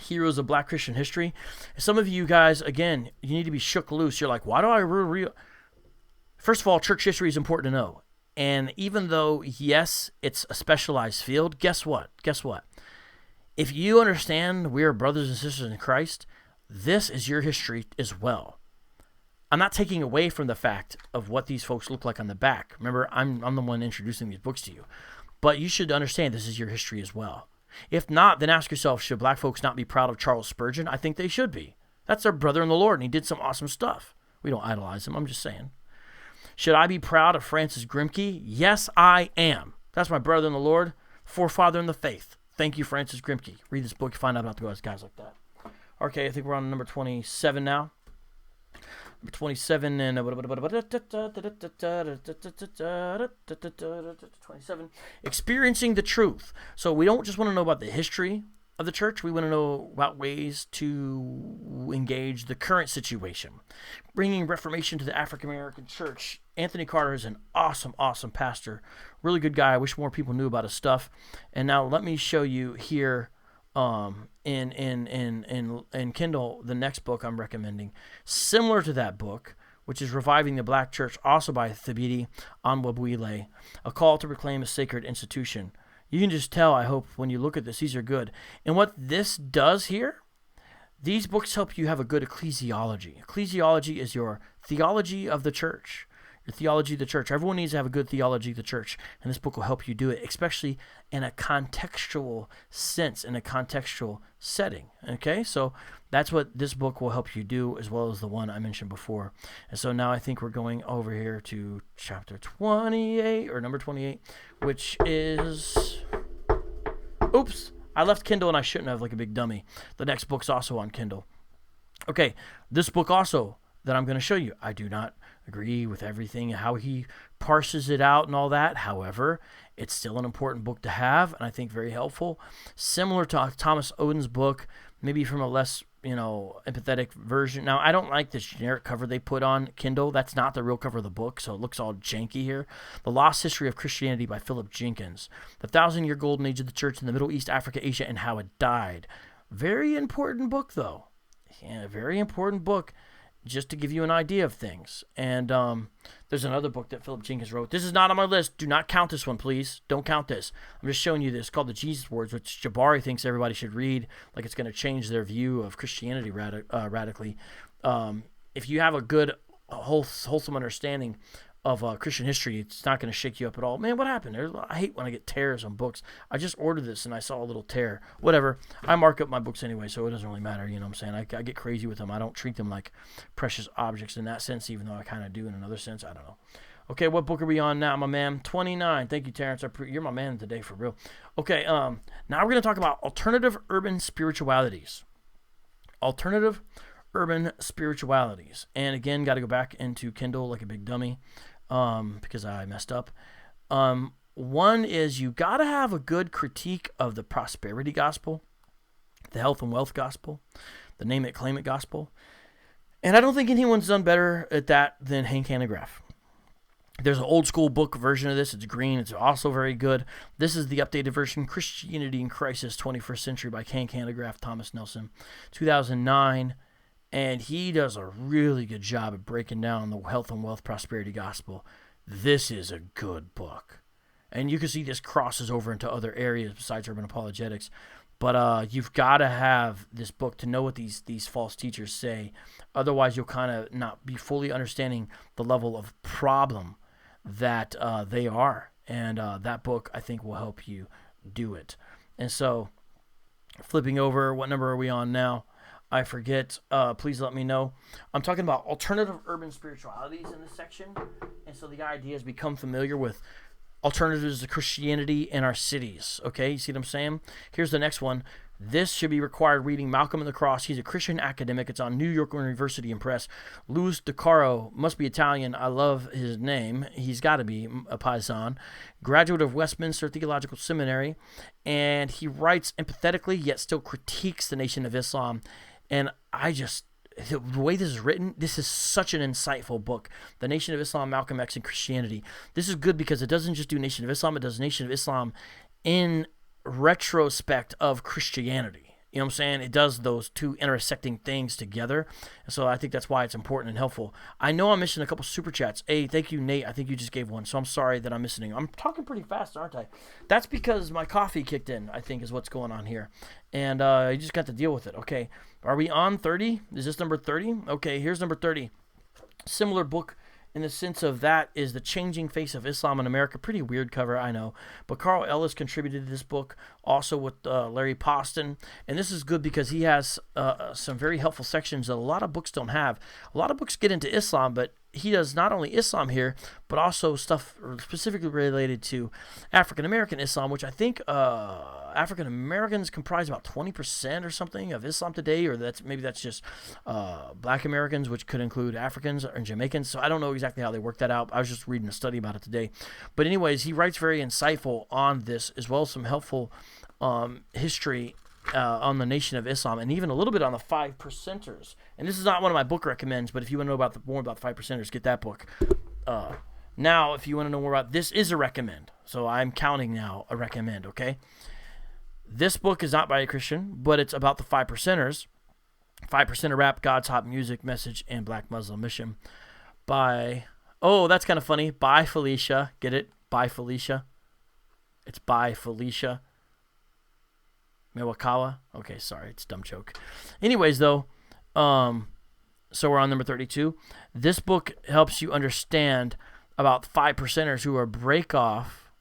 Heroes of Black Christian History. Some of you guys, again, you need to be shook loose. You're like, why do I First of all, church history is important to know. And even though, yes, it's a specialized field, guess what? If you understand we are brothers and sisters in Christ, this is your history as well. I'm not taking away from the fact of what these folks look like on the back. Remember, I'm the one introducing these books to you. But you should understand this is your history as well. If not, then ask yourself, should black folks not be proud of Charles Spurgeon? I think they should be. That's their brother in the Lord, and he did some awesome stuff. We don't idolize him, I'm just saying. Should I be proud of Francis Grimke? Yes, I am. That's my brother in the Lord, forefather in the faith. Thank you, Francis Grimke. Read this book, you find out about the guys like that. Okay, I think we're on number 27 now. Number 27 and 27. Experiencing the truth. So we don't just want to know about the history of the church. We want to know about ways to engage the current situation. Bringing Reformation to the African American church. Anthony Carter is an awesome pastor. Really good guy. I wish more people knew about his stuff. And now let me show you here in Kindle, the next book I'm recommending, similar to that book, which is Reviving the Black Church, also by Thabiti Onwabwile, A Call to Proclaim a Sacred Institution. You can just tell, I hope, when you look at this, these are good. And what this does here, these books help you have a good ecclesiology. Ecclesiology is your theology of the church. Your theology of the church. Everyone needs to have a good theology of the church, and this book will help you do it, especially in a contextual sense, in a contextual setting. Okay, so that's what this book will help you do, as well as the one I mentioned before. And so now I think we're going over here to chapter 28, or number 28, which is... Oops, I left Kindle and I shouldn't have, like a big dummy. The next book's also on Kindle. Okay, this book also that I'm going to show you, I do not agree with everything, how he parses it out and all that. However, it's still an important book to have, and I think very helpful. Similar to Thomas Oden's book, maybe from a less empathetic version. Now, I don't like this generic cover they put on Kindle. That's not the real cover of the book, so it looks all janky here. The Lost History of Christianity by Philip Jenkins. The 1,000-Year Golden Age of the Church in the Middle East, Africa, Asia, and How It Died. Very important book, though. Yeah, very important book, just to give you an idea of things. And there's another book that Philip Jenkins wrote. This is not on my list. Do not count this one, please. Don't count this. I'm just showing you this. It's called The Jesus Words, which Jabari thinks everybody should read, like it's going to change their view of Christianity radically. If you have a good, wholesome understanding of Christian history, it's not going to shake you up at all. Man, what happened? I hate when I get tears on books. I just ordered this and I saw a little tear. Whatever. I mark up my books anyway, so it doesn't really matter. You know what I'm saying? I get crazy with them. I don't treat them like precious objects in that sense, even though I kind of do in another sense. I don't know. Okay, what book are we on now, my man? 29. Thank you, Terrence. You're my man today, for real. Okay, now we're going to talk about alternative urban spiritualities. Alternative urban spiritualities. And again, got to go back into Kindle like a big dummy. Because I messed up. One is you got to have a good critique of the prosperity gospel, the health and wealth gospel, the name it, claim it gospel. And I don't think anyone's done better at that than Hank Hanegraaff. There's an old school book version of this. It's green. It's also very good. This is the updated version, Christianity in Crisis, 21st Century by Hank Hanegraaff, Thomas Nelson, 2009. And he does a really good job of breaking down the health and wealth prosperity gospel. This is a good book. And you can see this crosses over into other areas besides urban apologetics. But you've got to have this book to know what these false teachers say. Otherwise, you'll kind of not be fully understanding the level of problem that they are. And that book, I think, will help you do it. And so, flipping over, what number are we on now? I forget. Please let me know. I'm talking about alternative urban spiritualities in this section. And so the idea is become familiar with alternatives to Christianity in our cities. Okay, you see what I'm saying? Here's the next one. This should be required reading Malcolm and the Cross. He's a Christian academic. It's on New York University Press. Louis De Caro, must be Italian. I love his name. He's got to be a Paisan. Graduate of Westminster Theological Seminary. And he writes empathetically, yet still critiques the Nation of Islam. And the way this is written, this is such an insightful book. The Nation of Islam, Malcolm X, and Christianity. This is good because it doesn't just do Nation of Islam, it does Nation of Islam in retrospect of Christianity. You know what I'm saying? It does those two intersecting things together. And so I think that's why it's important and helpful. I know I'm missing a couple super chats. Hey, thank you, Nate. I think you just gave one. So I'm sorry that I'm missing. I'm talking pretty fast, aren't I? That's because my coffee kicked in, I think, is what's going on here. And you just got to deal with it. Okay. Are we on 30? Is this number 30? Okay, here's number 30. Similar book in the sense of that is The Changing Face of Islam in America. Pretty weird cover, I know. But Carl Ellis contributed to this book, also with Larry Poston. And this is good because he has some very helpful sections that a lot of books don't have. A lot of books get into Islam, but he does not only Islam here, but also stuff specifically related to African-American Islam, which I think African-Americans comprise about 20% or something of Islam today, or maybe that's just Black Americans, which could include Africans and Jamaicans. So I don't know exactly how they work that out. I was just reading a study about it today. But anyways, he writes very insightful on this, as well as some helpful history on the Nation of Islam, and even a little bit on the 5%ers. And this is not one of my book recommends, but if you want to know more about the 5%ers, get that book. Now, if you want to know more about this, is a recommend. So I'm counting now a recommend, okay? This book is not by a Christian, but it's about the 5%ers. 5%er Rap, God's Hot Music, Message, and Black Muslim Mission by, oh, that's kind of funny, by Felicia. Get it? By Felicia. It's by Felicia Miwakawa. Okay, sorry, it's a dumb joke. Anyways, though, so we're on number 32. This book helps you understand about 5%ers who are break off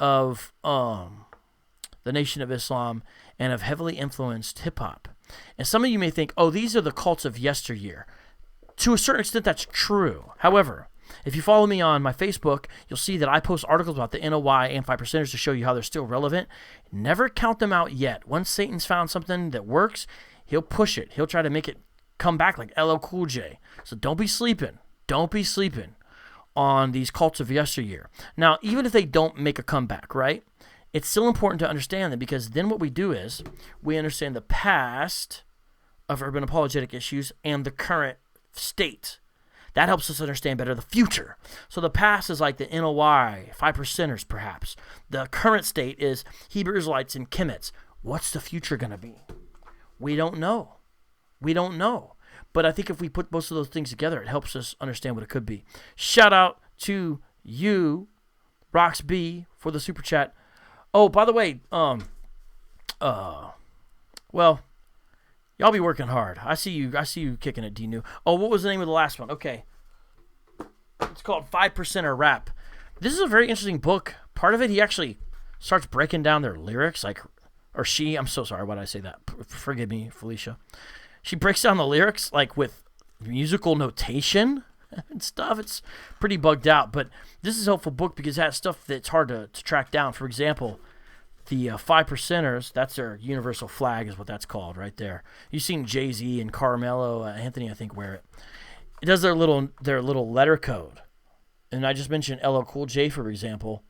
of the Nation of Islam and have heavily influenced hip-hop. And some of you may think, oh, these are the cults of yesteryear. To a certain extent, that's true. However, if you follow me on my Facebook, you'll see that I post articles about the NOI and 5%ers to show you how they're still relevant. Never count them out yet. Once Satan's found something that works, he'll push it. He'll try to make it come back like LL Cool J. So don't be sleeping. Don't be sleeping on these cults of yesteryear. Now, even if they don't make a comeback, right? It's still important to understand that, because then what we do is we understand the past of urban apologetic issues and the current state. That helps us understand better the future. So the past is like the NOI, 5%ers perhaps. The current state is Hebrew Israelites and Kemets. What's the future going to be? We don't know. We don't know. But I think if we put most of those things together, it helps us understand what it could be. Shout out to you, Roxb, for the super chat. Oh, by the way, well, y'all be working hard. I see you kicking it, D-New. Oh, what was the name of the last one? Okay. It's called 5%er Rap. This is a very interesting book. Part of it, he actually starts breaking down their lyrics, or she, I'm so sorry, why did I say that? Forgive me, Felicia. She breaks down the lyrics, with musical notation and stuff. It's pretty bugged out, but this is a helpful book because it has stuff that's hard to track down. For example, the 5%ers, that's their universal flag is what that's called right there. You've seen Jay-Z and Carmelo Anthony, I think, wear it. It does their little letter code. And I just mentioned LL Cool J, for example.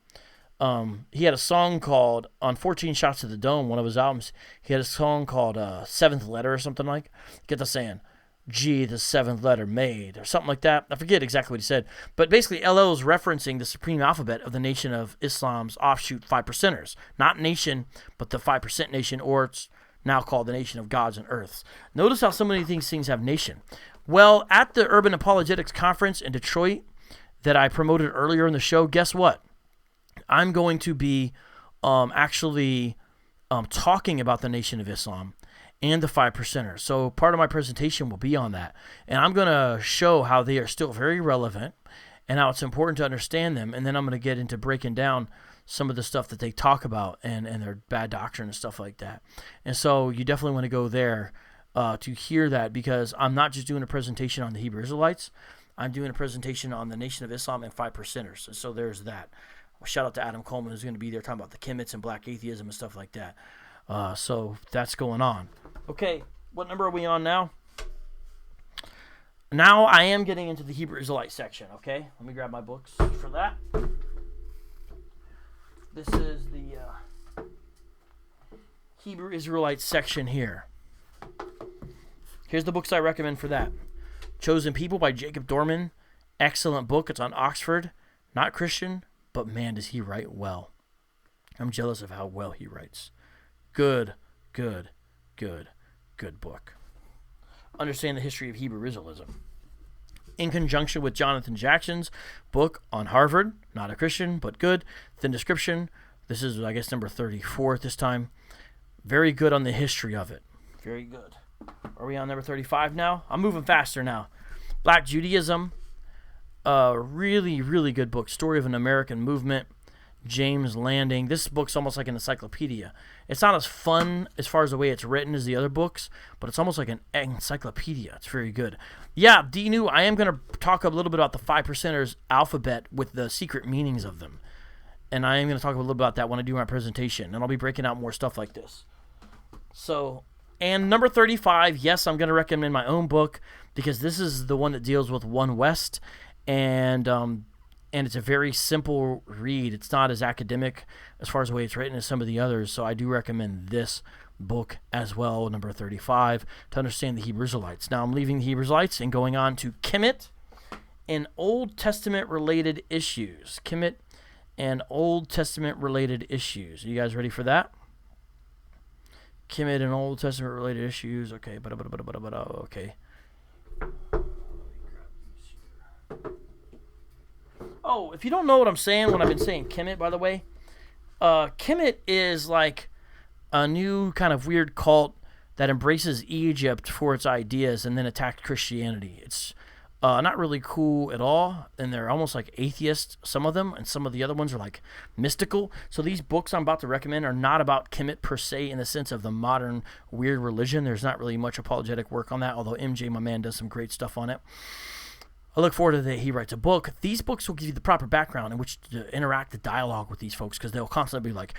He had a song called, on 14 Shots to the Dome, one of his albums, he had a song called Seventh Letter or something like. Get the saying, G, the seventh letter made, or something like that. I forget exactly what he said. But basically, LL is referencing the supreme alphabet of the Nation of Islam's offshoot 5%ers. Not nation, but the 5% nation, or it's now called the Nation of Gods and Earths. Notice how so many of these things have nation. Well, at the Urban Apologetics Conference in Detroit that I promoted earlier in the show, guess what? I'm going to be actually talking about the Nation of Islam and the 5%ers. So part of my presentation will be on that. And I'm going to show how they are still very relevant and how it's important to understand them. And then I'm going to get into breaking down some of the stuff that they talk about and their bad doctrine and stuff like that. And so you definitely want to go there to hear that, because I'm not just doing a presentation on the Hebrew Israelites. I'm doing a presentation on the Nation of Islam and 5%ers. And so there's that. Shout out to Adam Coleman, who's going to be there talking about the Kemets and black atheism and stuff like that. So that's going on. Okay, what number are we on now? Now I am getting into the Hebrew Israelite section, okay? Let me grab my books for that. This is the Hebrew Israelite section here. Here's the books I recommend for that. Chosen People by Jacob Dorman. Excellent book. It's on Oxford. Not Christian, but man, does he write well. I'm jealous of how well he writes. Good book. Understand the History of Hebrew Israelism. In conjunction with Jonathan Jackson's book on Harvard, not a Christian, but good. Thin description. This is, I guess, number 34 at this time. Very good on the history of it. Very good. Are we on number 35 now? I'm moving faster now. Black Judaism. Really, really good book. Story of an American Movement. James Landing. This book's almost like an encyclopedia. It's not as fun as far as the way it's written as the other books, but it's almost like an encyclopedia. It's very good. Yeah, D-New, I am going to talk a little bit about the 5%ers alphabet with the secret meanings of them. And I am going to talk a little bit about that when I do my presentation. And I'll be breaking out more stuff like this. So, and number 35, yes, I'm going to recommend my own book because this is the one that deals with One West. And it's a very simple read. It's not as academic as far as the way it's written as some of the others. So I do recommend this book as well, number 35, to understand the Hebrew Israelites. Now I'm leaving the Hebrew Israelites and going on to Kemet and Old Testament related issues. Kemet and Old Testament related issues. Are you guys ready for that? Kemet and Old Testament related issues. Okay. Okay. Oh, if you don't know what I'm saying when I've been saying Kemet, by the way, Kemet is like a new kind of weird cult that embraces Egypt for its ideas and then attacked Christianity. It's not really cool at all, and they're almost like atheists, some of them, and some of the other ones are like mystical. So these books I'm about to recommend are not about Kemet per se in the sense of the modern weird religion. There's not really much apologetic work on that, although MJ, my man, does some great stuff on it. I look forward to the day he writes a book. These books will give you the proper background in which to interact the dialogue with these folks, because they'll constantly be like,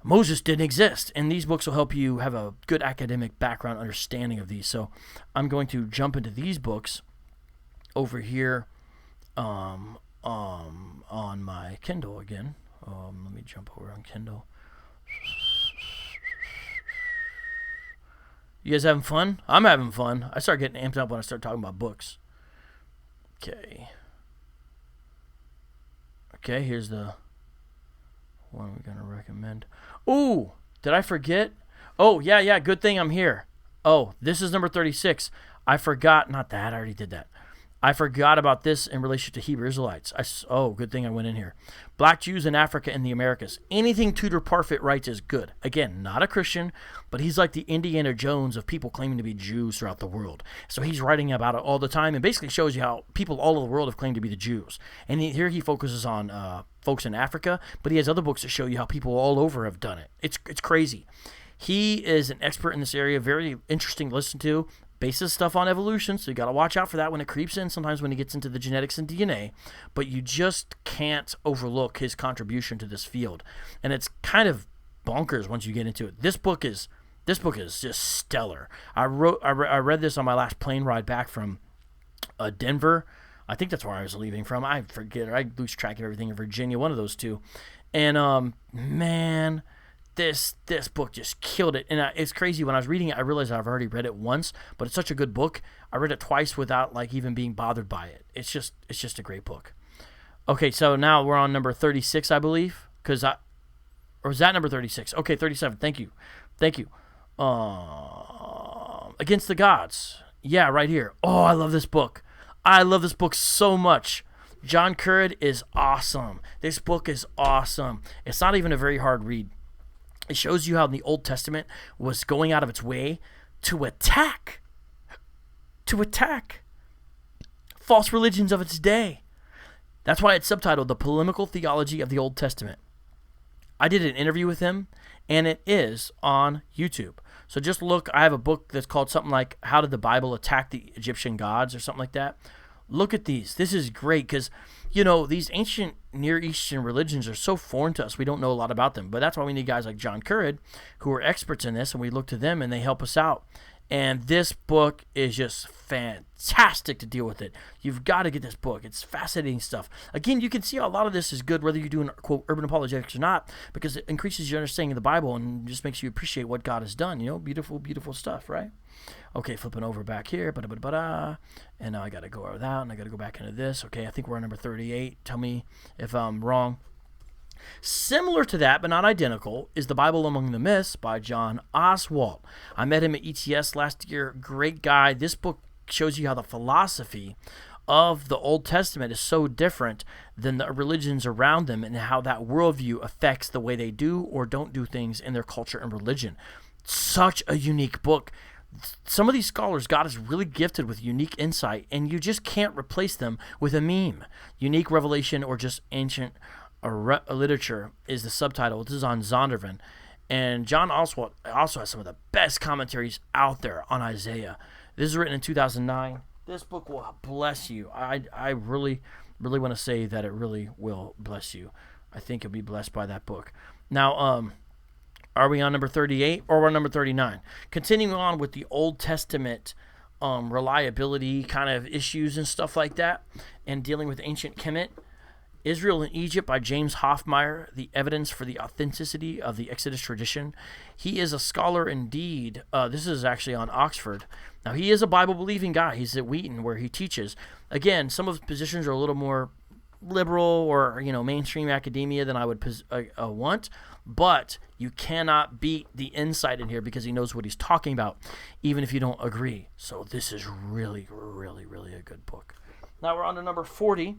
Moses didn't exist. And these books will help you have a good academic background understanding of these. So I'm going to jump into these books over here on my Kindle again. Let me jump over on Kindle. You guys having fun? I'm having fun. I start getting amped up when I start talking about books. Okay. Okay, here's the one we're going to recommend. Ooh, did I forget? Oh, yeah, good thing I'm here. Oh, this is number 36. I forgot. Not that. I already did that. I forgot about this in relation to Hebrew Israelites. Good thing I went in here. Black Jews in Africa and the Americas. Anything Tudor Parfit writes is good. Again, not a Christian, but he's like the Indiana Jones of people claiming to be Jews throughout the world. So he's writing about it all the time and basically shows you how people all over the world have claimed to be the Jews. And here he focuses on folks in Africa, but he has other books that show you how people all over have done it. It's crazy. He is an expert in this area, very interesting to listen to. Bases stuff on evolution, so you got to watch out for that when it creeps in, sometimes when he gets into the genetics and DNA, but you just can't overlook his contribution to this field. And it's kind of bonkers once you get into it. This book is just stellar. I read this on my last plane ride back from Denver. I think that's where I was leaving from. I forget. I lose track of everything in Virginia, one of those two. And man, this book just killed it. And it's crazy. When I was reading it, I realized I've already read it once, but it's such a good book. I read it twice without like even being bothered by it. It's just a great book. Okay, so now we're on number 36, I believe, or is that number 36? Okay, 37. Thank you. Against the Gods. Yeah, right here. Oh, I love this book. I love this book so much. John Currid is awesome. This book is awesome. It's not even a very hard read. It shows you how the Old Testament was going out of its way to attack false religions of its day. That's why it's subtitled The Polemical Theology of the Old Testament. I did an interview with him, and it is on YouTube. So just look. I have a book that's called something like How Did the Bible Attack the Egyptian Gods or something like that. Look at these. This is great because, these ancient Near Eastern religions are so foreign to us. We don't know a lot about them. But that's why we need guys like John Currid who are experts in this, and we look to them and they help us out. And this book is just fantastic to deal with it. You've got to get this book. It's fascinating stuff. Again, you can see a lot of this is good whether you're doing, quote, urban apologetics or not, because it increases your understanding of the Bible and just makes you appreciate what God has done. Beautiful, beautiful stuff, right? Okay, flipping over back here. And now I got to go over that, and I got to go back into this. Okay, I think we're on number 38. Tell me if I'm wrong. Similar to that, but not identical, is The Bible Among the Myths by John Oswalt. I met him at ETS last year. Great guy. This book shows you how the philosophy of the Old Testament is so different than the religions around them and how that worldview affects the way they do or don't do things in their culture and religion. Such a unique book. Some of these scholars, God is really gifted with unique insight, and you just can't replace them with a meme. Unique revelation or just ancient literature is the subtitle. This is on Zondervan. And John Oswalt also has some of the best commentaries out there on Isaiah. This is written in 2009. This book will bless you. I really, really want to say that it really will bless you. I think you'll be blessed by that book. Now, are we on number 38 or we're on number 39? Continuing on with the Old Testament reliability kind of issues and stuff like that, and dealing with ancient Kemet. Israel and Egypt by James Hoffmeyer, The Evidence for the Authenticity of the Exodus Tradition. He is a scholar indeed. This is actually on Oxford. Now, he is a Bible-believing guy. He's at Wheaton where he teaches. Again, some of his positions are a little more liberal or, mainstream academia than I would want, but you cannot beat the insight in here because he knows what he's talking about, even if you don't agree. So this is really, really, really a good book. Now we're on to number 40.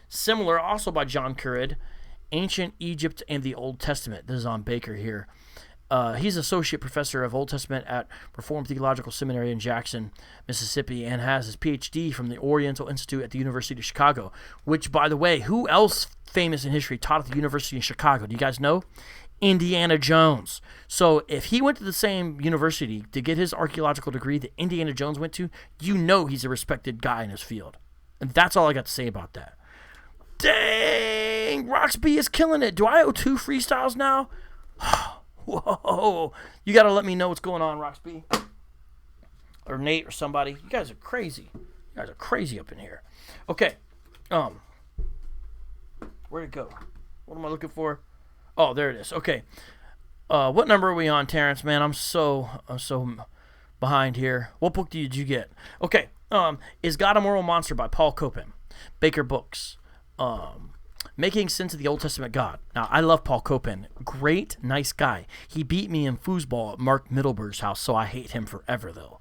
Similar, also by John Currid, Ancient Egypt and the Old Testament. This is on Baker here. He's associate professor of Old Testament at Reformed Theological Seminary in Jackson, Mississippi, and has his PhD from the Oriental Institute at the University of Chicago, which, by the way, who else famous in history taught at the University of Chicago? Do you guys know? Indiana Jones. So if he went to the same university to get his archaeological degree that Indiana Jones went to, he's a respected guy in his field. And that's all I got to say about that. Dang, Roxby is killing it. Do I owe 2 freestyles now? Whoa. You got to let me know what's going on, Roxby. Or Nate or somebody. You guys are crazy. You guys are crazy up in here. Okay. Where'd it go? What am I looking for? Oh, there it is. Okay. What number are we on, Terrence? Man, I'm so behind here. What book did you get? Okay, Is God a Moral Monster by Paul Copan. Baker Books. Making Sense of the Old Testament God. Now, I love Paul Copan. Great, nice guy. He beat me in foosball at Mark Middleburg's house, so I hate him forever, though.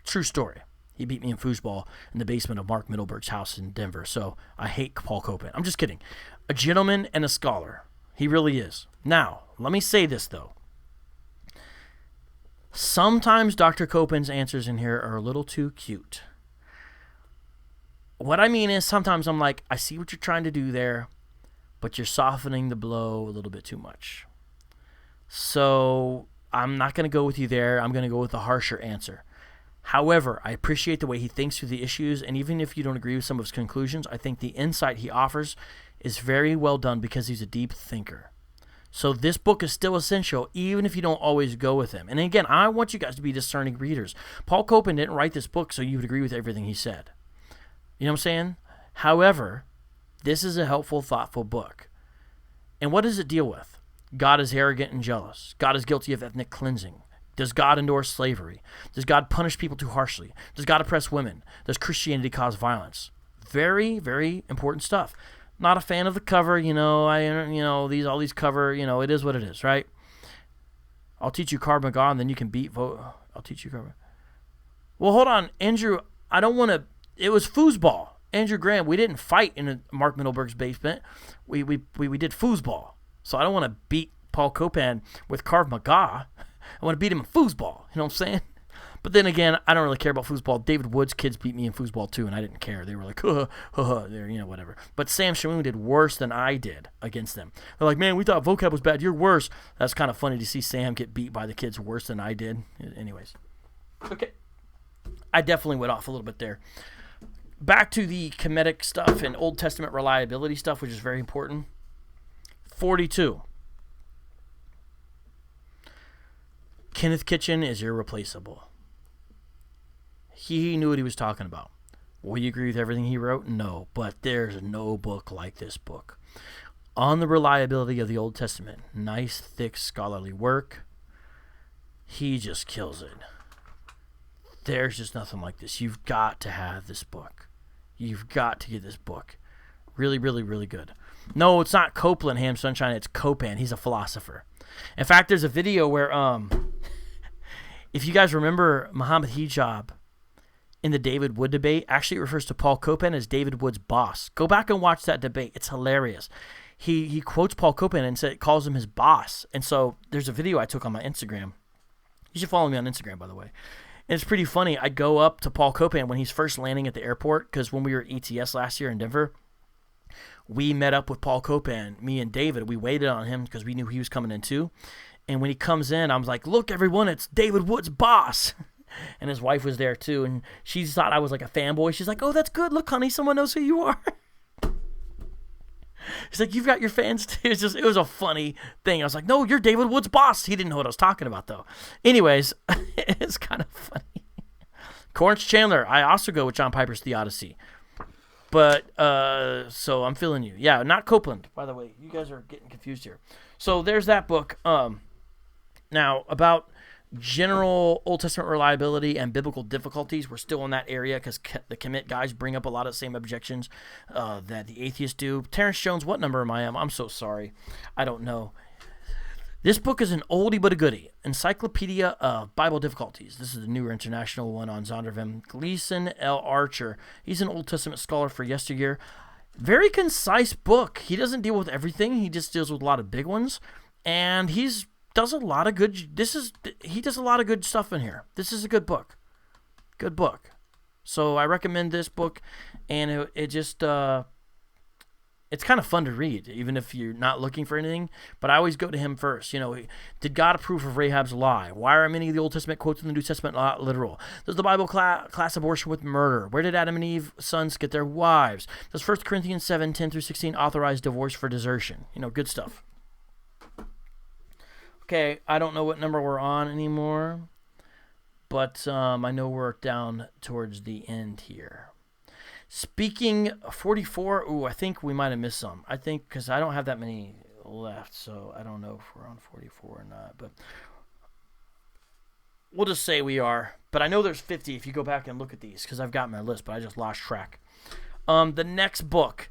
True story. He beat me in foosball in the basement of Mark Middleburg's house in Denver, so I hate Paul Copan. I'm just kidding. A gentleman and a scholar. He really is. Now, let me say this, though. Sometimes Dr. Copan's answers in here are a little too cute. What I mean is sometimes I'm like, I see what you're trying to do there, but you're softening the blow a little bit too much. So I'm not going to go with you there. I'm going to go with the harsher answer. However, I appreciate the way he thinks through the issues, and even if you don't agree with some of his conclusions, I think the insight he offers is very well done because he's a deep thinker. So this book is still essential, even if you don't always go with him. And again, I want you guys to be discerning readers. Paul Copan didn't write this book so you would agree with everything he said. You know what I'm saying? However, this is a helpful, thoughtful book. And what does it deal with? God is arrogant and jealous. God is guilty of ethnic cleansing. Does God endorse slavery? Does God punish people too harshly? Does God oppress women? Does Christianity cause violence? Very, very important stuff. Not a fan of the cover, all these cover, it is what it is, right? I'll teach you Krav Maga, and then you can beat vote. I'll teach you Krav. Well, hold on, Andrew. I don't want to. It was foosball. Andrew Graham, we didn't fight in Mark Middleburg's basement. We did foosball. So I don't want to beat Paul Copan with Krav Maga. I want to beat him in foosball. You know what I'm saying? But then again, I don't really care about foosball. David Wood's kids beat me in foosball too, and I didn't care. They were like, whatever. But Sam Shamoon did worse than I did against them. They're like, man, we thought vocab was bad. You're worse. That's kind of funny to see Sam get beat by the kids worse than I did. Anyways. Okay. I definitely went off a little bit there. Back to the Kemetic stuff and Old Testament reliability stuff, which is very important. 42. Kenneth Kitchen is irreplaceable. He knew what he was talking about. Will you agree with everything he wrote? No, but there's no book like this book. On the reliability of the Old Testament, nice, thick, scholarly work. He just kills it. There's just nothing like this. You've got to have this book. You've got to get this book. Really, really, really good. No, it's not Copeland, Ham Sunshine. It's Copan. He's a philosopher. In fact, there's a video where, if you guys remember Muhammad Hijab in the David Wood debate, actually refers to Paul Copan as David Wood's boss. Go back and watch that debate. It's hilarious. He quotes Paul Copan and calls him his boss. And so there's a video I took on my Instagram. You should follow me on Instagram, by the way. And it's pretty funny. I go up to Paul Copan when he's first landing at the airport, because when we were at ETS last year in Denver, we met up with Paul Copan, me and David. We waited on him because we knew he was coming in too. And when he comes in, I was like, look, everyone, it's David Wood's boss. And his wife was there too. And she thought I was like a fanboy. She's like, oh, that's good. Look, honey, someone knows who you are. She's like, you've got your fans too. It was a funny thing. I was like, no, you're David Wood's boss. He didn't know what I was talking about though. Anyways, it's kind of funny. Corrence Chandler, I also go with John Piper's Theodicy. But, so I'm feeling you. Yeah, not Copeland, by the way. You guys are getting confused here. So there's that book. Now, about general Old Testament reliability and biblical difficulties, we're still in that area because the commit guys bring up a lot of the same objections that the atheists do. Terrence Jones, what number am I on? I'm so sorry. I don't know. This book is an oldie but a goodie. Encyclopedia of Bible Difficulties. This is the newer international one on Zondervan. Gleason L. Archer. He's an Old Testament scholar for yesteryear. Very concise book. He doesn't deal with everything. He just deals with a lot of big ones. And he does a lot of good stuff in here. This is a good book. Good book. So I recommend this book, and it just it's kind of fun to read, even if you're not looking for anything. But I always go to him first. Did God approve of Rahab's lie? Why are many of the Old Testament quotes in the New Testament not literal? Does the Bible class abortion with murder? Where did Adam and Eve's sons get their wives? Does 1 Corinthians 7:10-16 authorize divorce for desertion? Good stuff. Okay, I don't know what number we're on anymore, but I know we're down towards the end here. Speaking 44, I think we might have missed some. I think because I don't have that many left, so I don't know if we're on 44 or not. But we'll just say we are. But I know there's 50 if you go back and look at these, because I've got my list, but I just lost track. The next book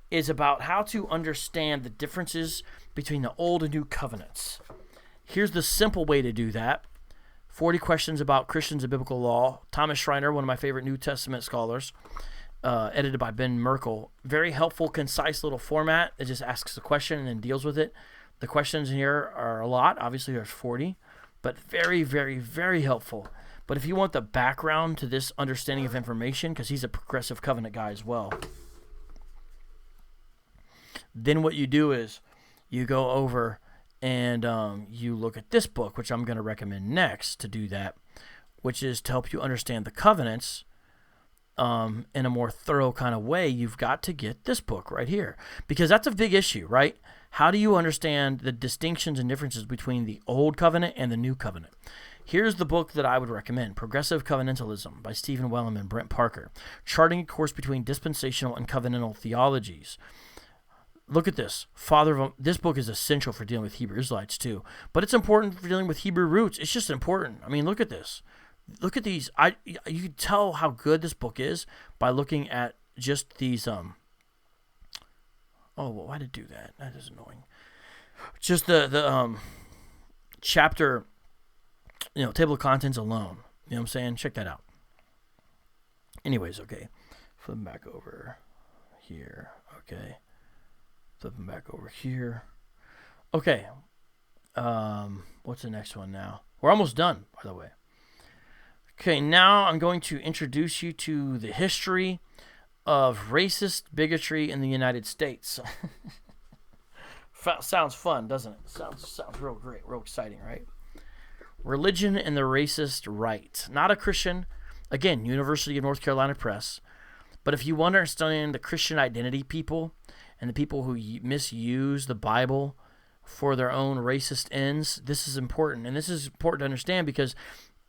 is about how to understand the differences between the Old and New Covenants. Here's the simple way to do that. 40 Questions About Christians and Biblical Law. Thomas Schreiner, one of my favorite New Testament scholars, edited by Ben Merkel. Very helpful, concise little format. It just asks a question and then deals with it. The questions in here are a lot. Obviously, there's 40, but very, very, very helpful. But if you want the background to this understanding of information, because he's a progressive covenant guy as well, then what you do is you go over and you look at this book, which I'm going to recommend next to do that, which is to help you understand the covenants in a more thorough kind of way. You've got to get this book right here, because that's a big issue, right? How do you understand the distinctions and differences between the Old Covenant and the New Covenant? Here's the book that I would recommend, Progressive Covenantalism by Stephen Wellum and Brent Parker, charting a course between dispensational and covenantal theologies. Look at this. This book is essential for dealing with Hebrew Israelites too, but it's important for dealing with Hebrew roots. It's just important. I mean, look at this. Look at these. You can tell how good this book is by looking at just these. Oh, well, why did it do that? That is annoying. Just the chapter, table of contents alone. You know what I'm saying? Check that out. Anyways, okay. Flipping back over here. Okay. Flipping back over here. Okay. What's the next one now? We're almost done, by the way. Okay, now I'm going to introduce you to the history of racist bigotry in the United States. Sounds fun, doesn't it? Sounds real great, real exciting, right? Religion and the Racist Right. Not a Christian. Again, University of North Carolina Press. But if you want to understand the Christian identity people and the people who misuse the Bible for their own racist ends, this is important. And this is important to understand because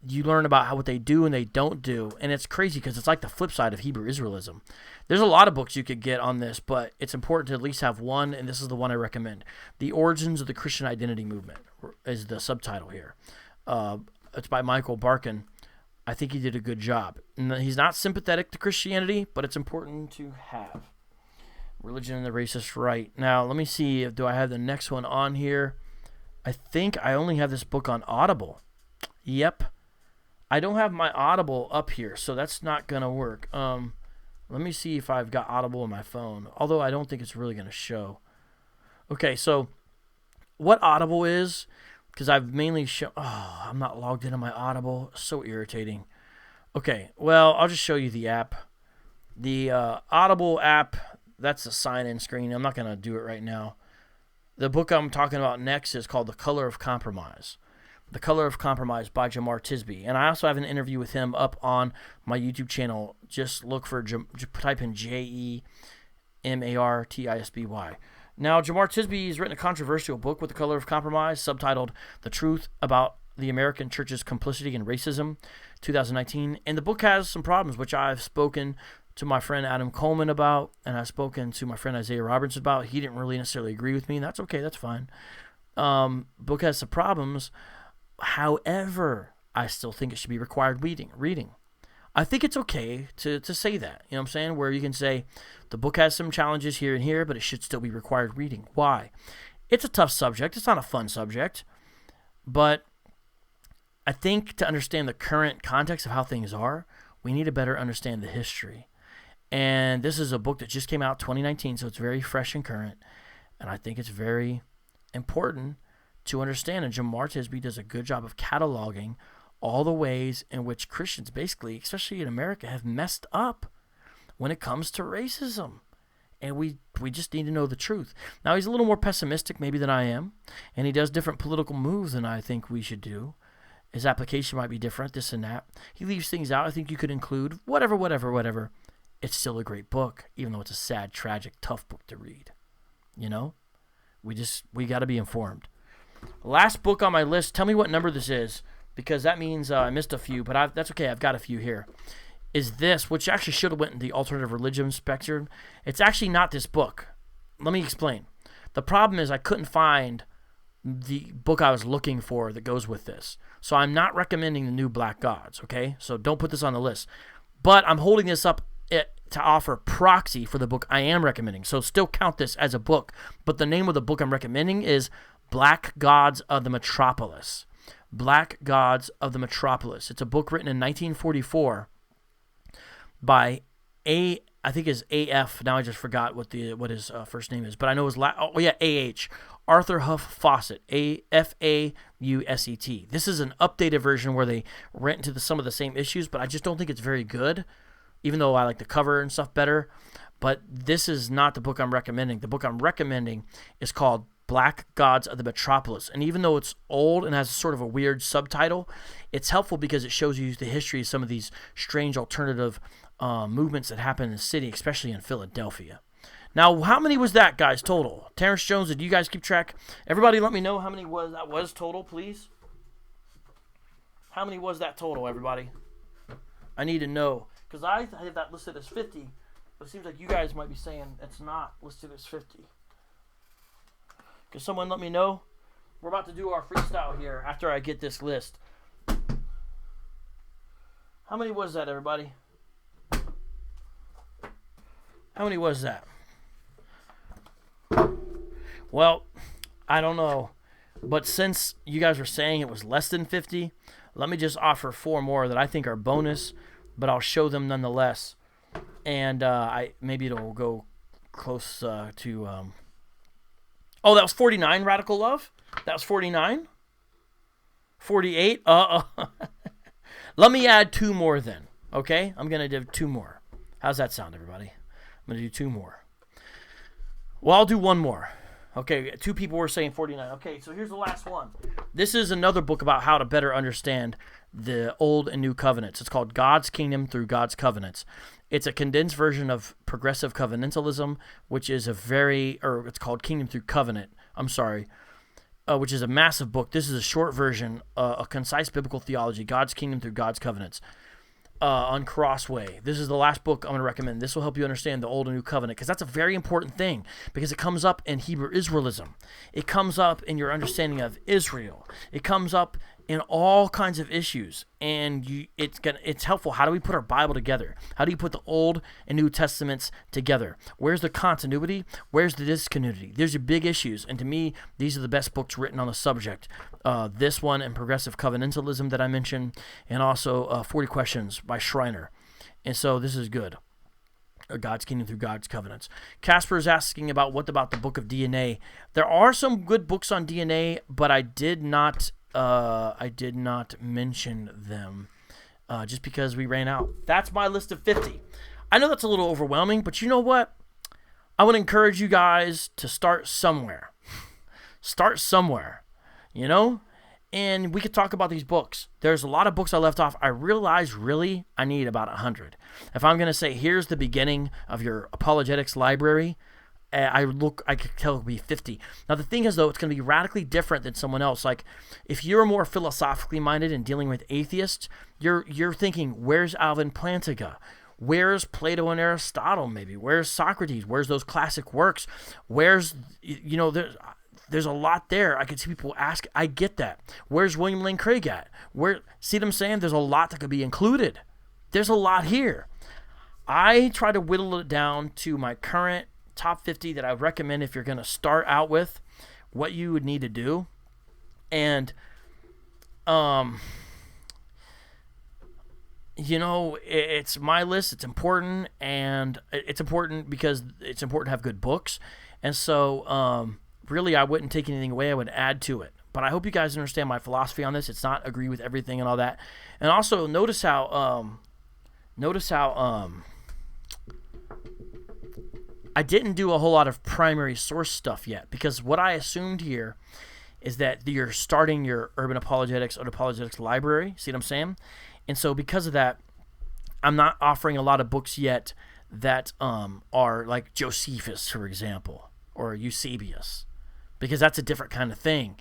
you learn about what they do and they don't do. And it's crazy because it's like the flip side of Hebrew Israelism. There's a lot of books you could get on this, but it's important to at least have one, and this is the one I recommend. The Origins of the Christian Identity Movement is the subtitle here. It's by Michael Barkin. I think he did a good job. And he's not sympathetic to Christianity, but it's important to have. Religion and the Racist Right. Now, let me see. Do I have the next one on here? I think I only have this book on Audible. Yep. I don't have my Audible up here, so that's not going to work. Let me see if I've got Audible on my phone, although I don't think it's really going to show. Okay, so what Audible is, because I've mainly I'm not logged into my Audible. So irritating. Okay, well, I'll just show you the app. The Audible app, that's the sign-in screen. I'm not going to do it right now. The book I'm talking about next is called The Color of Compromise. The Color of Compromise by Jemar Tisby. And I also have an interview with him up on my YouTube channel. Just look for, type in Jemartisby. Now, Jemar Tisby has written a controversial book with The Color of Compromise, subtitled The Truth About the American Church's Complicity in Racism, 2019. And the book has some problems, which I've spoken to my friend Adam Coleman about, and I've spoken to my friend Isaiah Roberts about. He didn't really necessarily agree with me, and that's okay, that's fine. Book has some problems. However, I still think it should be required reading. I think it's okay to say that, you know what I'm saying, where you can say the book has some challenges here and here, but it should still be required reading. Why? It's a tough subject. It's not a fun subject, but I think to understand the current context of how things are, we need to better understand the history. And this is a book that just came out 2019, so it's very fresh and current, and I think it's very important to understand, and Jemar Tisby does a good job of cataloging all the ways in which Christians, basically, especially in America, have messed up when it comes to racism. And we just need to know the truth. Now, he's a little more pessimistic maybe than I am, and he does different political moves than I think we should do. His application might be different, this and that. He leaves things out I think you could include, whatever. It's still a great book, even though it's a sad, tragic, tough book to read. You know? We got to be informed. Last book on my list, tell me what number this is, because that means I missed a few, but that's okay, I've got a few here, is this, which actually should have went in the alternative religion spectrum. It's actually not this book. Let me explain. The problem is I couldn't find the book I was looking for that goes with this. So I'm not recommending the new Black Gods, okay? So don't put this on the list. But I'm holding this up to offer proxy for the book I am recommending. So still count this as a book. But the name of the book I'm recommending is Black Gods of the Metropolis. Black Gods of the Metropolis. It's a book written in 1944 by I think is A.F. Now I just forgot what his first name is, but I know his A.H. Arthur Huff Fawcett. F-A-U-S-E-T. This is an updated version where they went into some of the same issues, but I just don't think it's very good, even though I like the cover and stuff better. But this is not the book I'm recommending. The book I'm recommending is called Black Gods of the Metropolis. And even though it's old and has sort of a weird subtitle, it's helpful because it shows you the history of some of these strange alternative movements that happen in the city, especially in Philadelphia. Now, how many was that, guys, total? Terrence Jones, did you guys keep track? Everybody let me know how many that was total, please. How many was that total, everybody? I need to know. Because I have that listed as 50, but it seems like you guys might be saying it's not listed as 50. Can someone let me know? We're about to do our freestyle here after I get this list. How many was that, everybody? How many was that? Well, I don't know. But since you guys were saying it was less than 50, let me just offer 4 more that I think are bonus, but I'll show them nonetheless. And maybe it'll go close to... Oh, that was 49, Radical Love? That was 49? 48? Let me add 2 more then, okay? I'm going to do 2 more. How's that sound, everybody? I'm going to do 2 more. Well, I'll do 1 more. Okay, 2 people were saying 49. Okay, so here's the last one. This is another book about how to better understand the Old and New Covenants. It's called God's Kingdom Through God's Covenants. It's a condensed version of progressive covenantalism, which is it's called Kingdom Through Covenant. Which is a massive book. This is a short version, a concise biblical theology, God's Kingdom Through God's Covenants. On Crossway. This is the last book I'm going to recommend. This will help you understand the Old and New Covenant, because that's a very important thing, because it comes up in Hebrew Israelism. It comes up in your understanding of Israel. It comes up in all kinds of issues, and it's helpful. How do we put our Bible together? How do you put the Old and New Testaments together? Where's the continuity? Where's the discontinuity? There's your big issues, and to me, these are the best books written on the subject. This one and Progressive Covenantalism that I mentioned, and also 40 Questions by Schreiner. And so this is good. God's Kingdom Through God's Covenants. Casper is asking about what about the book of DNA. There are some good books on DNA, but I did not mention them just because we ran out. That's my list of 50. I know that's a little overwhelming, but you know what? I would encourage you guys to start somewhere. Start somewhere, and we could talk about these books. There's a lot of books I left off. I realize really I need about 100. If I'm going to say here's the beginning of your apologetics library, I could tell it would be 50. Now, the thing is, though, it's going to be radically different than someone else. Like, if you're more philosophically minded and dealing with atheists, you're thinking, where's Alvin Plantinga? Where's Plato and Aristotle, maybe? Where's Socrates? Where's those classic works? Where's, there's a lot there. I could see people ask, I get that. Where's William Lane Craig at? See what I'm saying? There's a lot that could be included. There's a lot here. I try to whittle it down to my current top 50 that I would recommend if you're going to start out with, what you would need to do. And, it's my list. It's important, and it's important because it's important to have good books. And so, really, I wouldn't take anything away. I would add to it. But I hope you guys understand my philosophy on this. It's not agree with everything and all that. And also, notice how I didn't do a whole lot of primary source stuff yet, because what I assumed here is that you're starting your Urban Apologetics or Apologetics library. See what I'm saying? And so because of that, I'm not offering a lot of books yet that are like Josephus, for example, or Eusebius, because that's a different kind of thing.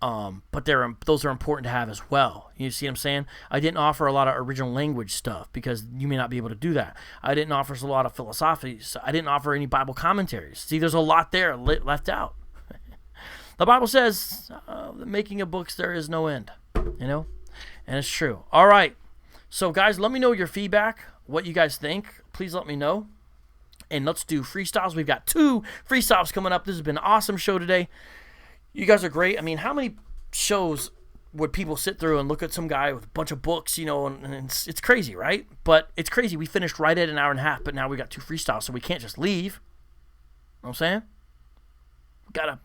But those are important to have as well. You see what I'm saying? I didn't offer a lot of original language stuff because you may not be able to do that. I didn't offer a lot of philosophy. I didn't offer any Bible commentaries. See, there's a lot there left out. The Bible says, the making of books, there is no end, and it's true. All right. So, guys, let me know your feedback, what you guys think. Please let me know. And let's do freestyles. We've got 2 freestyles coming up. This has been an awesome show today. You guys are great. I mean, how many shows would people sit through and look at some guy with a bunch of books, and it's crazy, right? But it's crazy. We finished right at an hour and a half, but now we got 2 freestyles, so we can't just leave. You know what I'm saying? We got to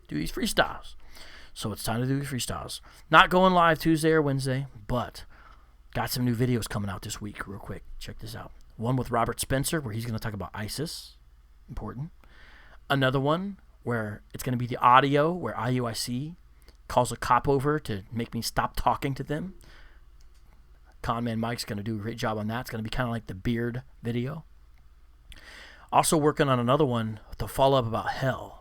do these freestyles. So it's time to do these freestyles. Not going live Tuesday or Wednesday, but got some new videos coming out this week real quick. Check this out. One with Robert Spencer where he's going to talk about ISIS. Important. Another one where it's going to be the audio where IUIC calls a cop over to make me stop talking to them. Conman Mike's going to do a great job on that. It's going to be kind of like the beard video. Also working on another one to follow up about hell.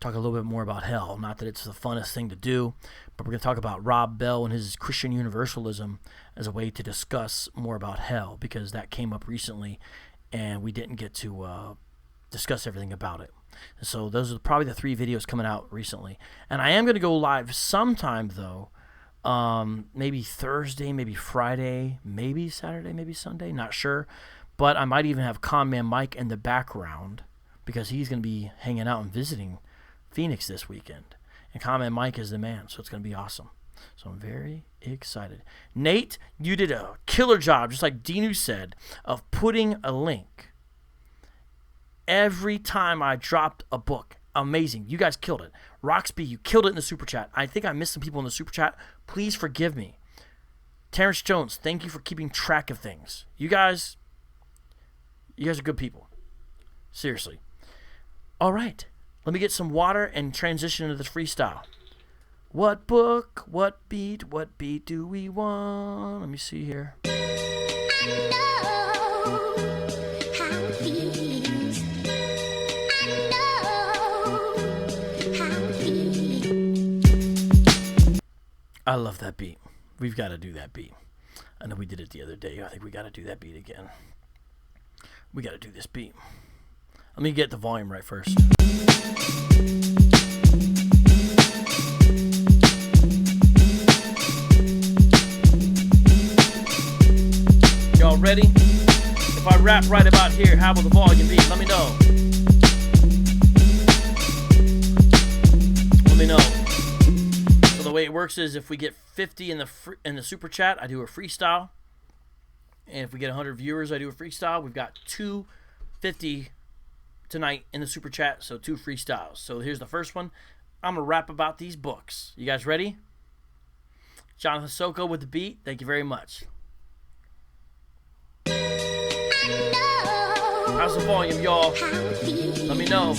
Talk a little bit more about hell. Not that it's the funnest thing to do, but we're going to talk about Rob Bell and his Christian universalism as a way to discuss more about hell, because that came up recently and we didn't get to discuss everything about it. So those are probably the 3 videos coming out recently. And I am going to go live sometime, though. Maybe Thursday, maybe Friday, maybe Saturday, maybe Sunday. Not sure. But I might even have Conman Mike in the background because he's going to be hanging out and visiting Phoenix this weekend. And Conman Mike is the man, so it's going to be awesome. So I'm very excited. Nate, you did a killer job, just like Dinu said, of putting a link every time I dropped a book. Amazing. You guys killed it. Roxby, you killed it in the super chat. I think I missed some people in the super chat. Please forgive me. Terrence Jones, thank you for keeping track of things. You guys are good people. Seriously. All right. Let me get some water and transition into this freestyle. What book, what beat do we want? Let me see here. I love that beat. We've got to do that beat. I know we did it the other day. I think we got to do that beat again. We got to do this beat. Let me get the volume right first. Y'all ready? If I rap right about here, how will the volume be? Let me know. Let me know. So the way it works is if we get 50 in the super chat, I do a freestyle. And if we get 100 viewers, I do a freestyle. We've got 250 tonight in the super chat, so 2 freestyles. So here's the first one. I'm going to rap about these books. You guys ready? Jonathan Soko with the beat. Thank you very much. How's the volume, y'all? Let me know.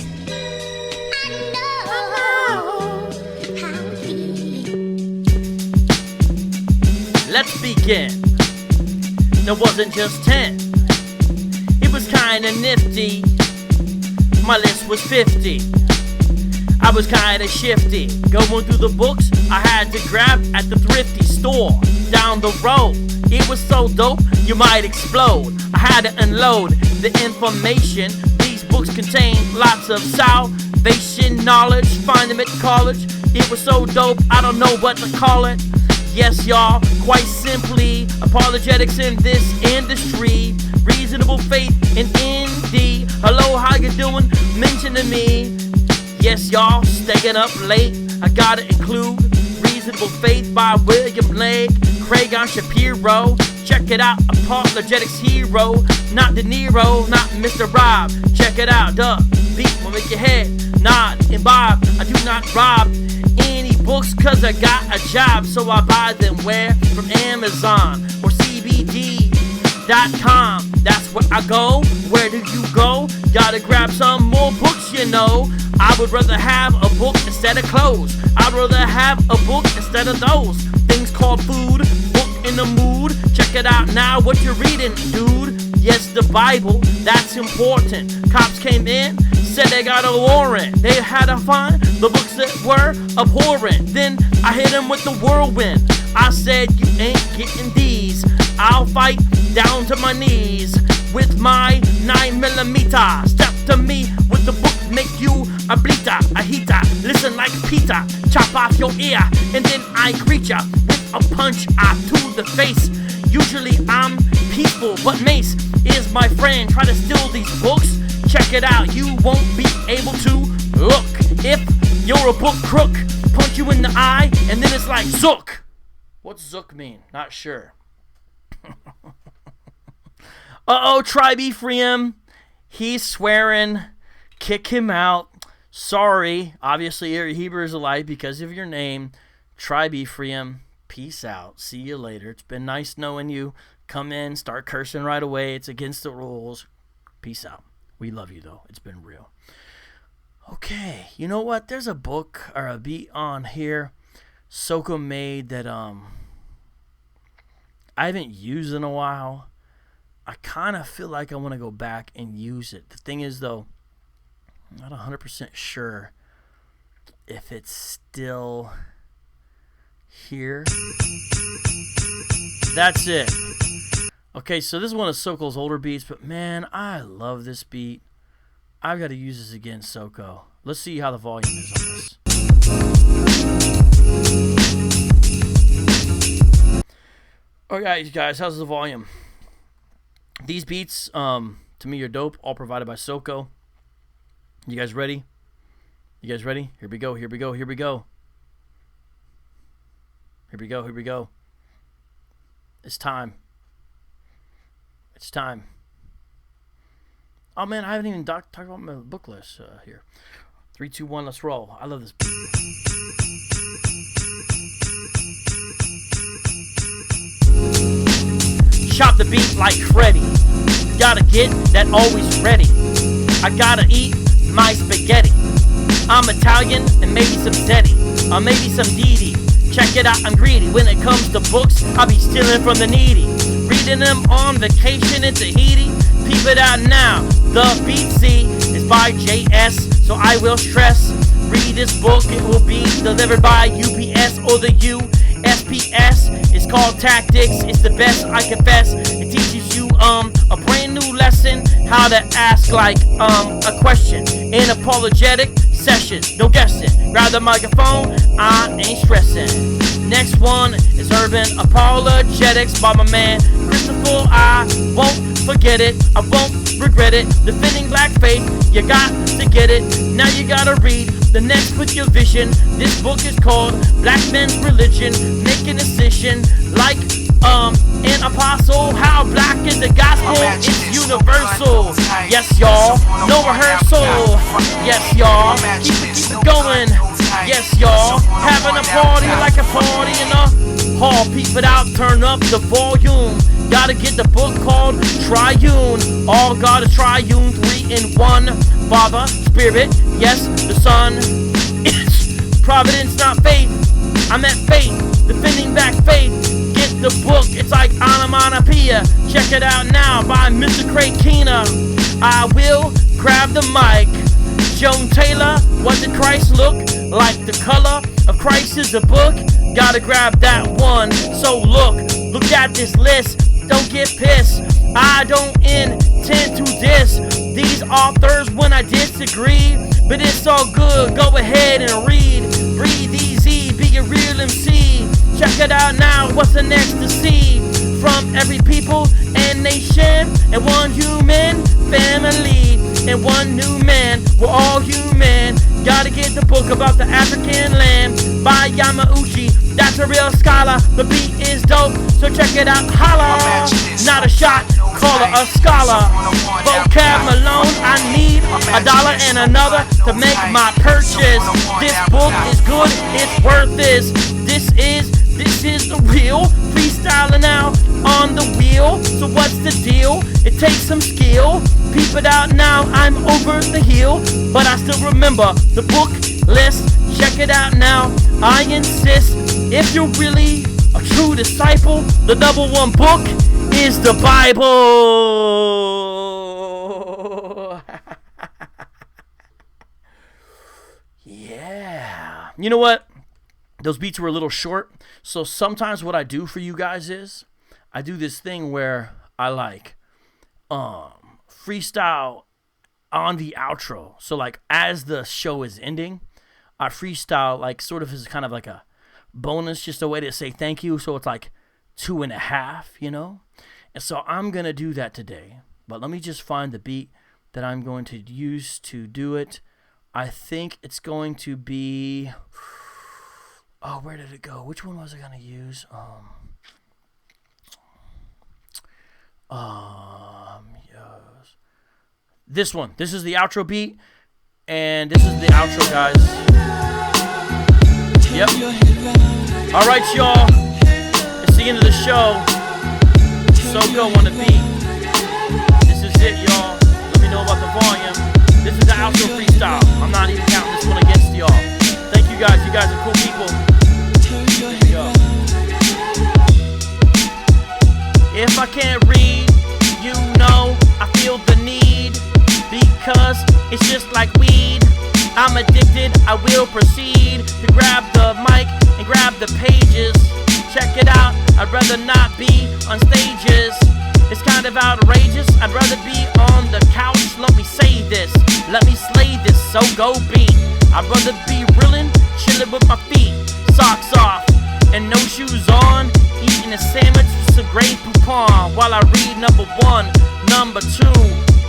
Let's begin. There wasn't just 10. It was kinda nifty. My list was 50. I was kinda shifty. Going through the books I had to grab at the thrifty store down the road. It was so dope, you might explode. I had to unload the information. These books contain lots of salvation knowledge. Find them at college. It was so dope, I don't know what to call it. Yes, y'all, quite simply, apologetics in this industry. Reasonable faith in ND. Hello, how you doing? Mention to me. Yes, y'all, staying up late. I gotta include Reasonable Faith by William Blake, Craig on Shapiro. Check it out, Apologetics hero. Not De Niro, not Mr. Rob. Check it out, beat will make your head nod and bob. I do not rob any books cause I got a job, so I buy them where? From Amazon or CBD.com. That's where I go. Where do you go? Gotta grab some more books, you know. I would rather have a book instead of clothes. I'd rather have a book instead of those things called food. Book in the mood. Check it out now, what you're reading, dude. Yes, the Bible, that's important. Cops came in, said they got a warrant. They had to find the books that were abhorrent. Then I hit him with the whirlwind. I said, you ain't getting these. I'll fight down to my knees with my 9mm. Step to me with the book, make you Ablita, ahita, listen like Peter. Chop off your ear, and then I greet ya with a punch to the face. Usually I'm peaceful, but Mace is my friend. Try to steal these books, check it out, you won't be able to. Look, if you're a book crook, punch you in the eye, and then it's like Zook. What's Zook mean? Not sure. Uh-oh, tribe Ephraim. He's swearing. Kick him out. Sorry. Obviously, your Hebrew is alike because of your name. Tribe Ephraim. Peace out. See you later. It's been nice knowing you. Come in. Start cursing right away. It's against the rules. Peace out. We love you, though. It's been real. Okay. You know what? There's a book or a beat on here Soko made that I haven't used in a while. I kind of feel like I want to go back and use it. The thing is, though, I'm not 100% sure if it's still here. That's it. Okay, so this is one of Soko's older beats, but man, I love this beat. I've got to use this again, Soko. Let's see how the volume is on this. Alright, guys, how's the volume? These beats, to me, are dope. All provided by Soko. You guys ready? You guys ready? Here we go, here we go, here we go. Here we go, here we go. It's time. It's time. Oh, man, I haven't even talked about my book list here. 3, 2, 1, let's roll. I love this. Chop the beat like Freddy. Gotta get that always ready. I gotta eat my spaghetti. I'm Italian and maybe some Zeddy. Or maybe some Didi. Check it out, I'm greedy. When it comes to books, I'll be stealing from the needy. Reading them on vacation in Tahiti. Peep it out now. The BC is by JS, so I will stress. Read this book, it will be delivered by UPS or the USPS. It's called Tactics, it's the best, I confess. It teaches you a brand new lesson, how to ask like a question in apologetic sessions. No guessing, grab the microphone, I ain't stressing. Next one is Urban Apologetics by my man Christopher. I won't forget it, I won't regret it. Defending black faith, you got to get it. Now you gotta read the next with your vision. This book is called Black Men's Religion. Make a decision like an apostle. How black is the gospel? It's universal. Yes, y'all. No rehearsal. Yes, y'all. Keep it going. Yes, y'all. Having a party like a party in a hall. Peep it out. Turn up the volume. Gotta get the book called Triune. All God is Triune, 3 in 1. Father, Spirit, yes, the Son. It's providence, not faith. I'm at faith, defending back faith. Get the book, it's like onomatopoeia. Check it out now by Mr. Craig Keener. I will grab the mic. Joan Taylor, what did Christ look like? The color of Christ is a book. Gotta grab that one. So look at this list. Don't get pissed. I don't intend to diss these authors when I disagree, but it's all good. Go ahead and read. Breathe easy. Be a real MC. Check it out now. What's the next to see? From every people and nation, and one human family, and one new man. We're all human. Gotta get the book about the African land by Yamauchi. That's a real scholar. The beat is dope, so check it out. Holla. Not a shot, call her a scholar. Vocab Malone. I need $1 and another to make my purchase. This book is good. It's worth this. This is the real freestyling out on the wheel. So what's the deal? It takes some skill. Peep it out now. I'm over the hill, but I still remember the book list. Check it out now. I insist. If you're really a true disciple, the number one book is the Bible. Yeah. You know what? Those beats were a little short, so sometimes what I do for you guys is I do this thing where I like freestyle on the outro. So like as the show is ending, I freestyle like sort of as kind of like a bonus, just a way to say thank you. So it's like 2.5, you know? And so I'm going to do that today. But let me just find the beat that I'm going to use to do it. I think it's going to be... Oh, where did it go? Which one was I going to use? Yes. This one. This is the outro beat. And this is the outro, guys. Yep. All right, y'all. It's the end of the show. So go on the beat. This is it, y'all. Let me know about the volume. This is the outro freestyle. I'm not even counting this one against y'all. Thank you guys. You guys are cool people. Here we go. If I can't read, you know I feel the need, because it's just like weed. I'm addicted, I will proceed to grab the mic and grab the pages. Check it out, I'd rather not be on stages. It's kind of outrageous, I'd rather be on the couch. Let me say this, let me slay this, so go beat. I'd rather be reeling, chilling with my feet, socks off and no shoes on, eating a sandwich with some Grey Poupon while I read number 1, number 2.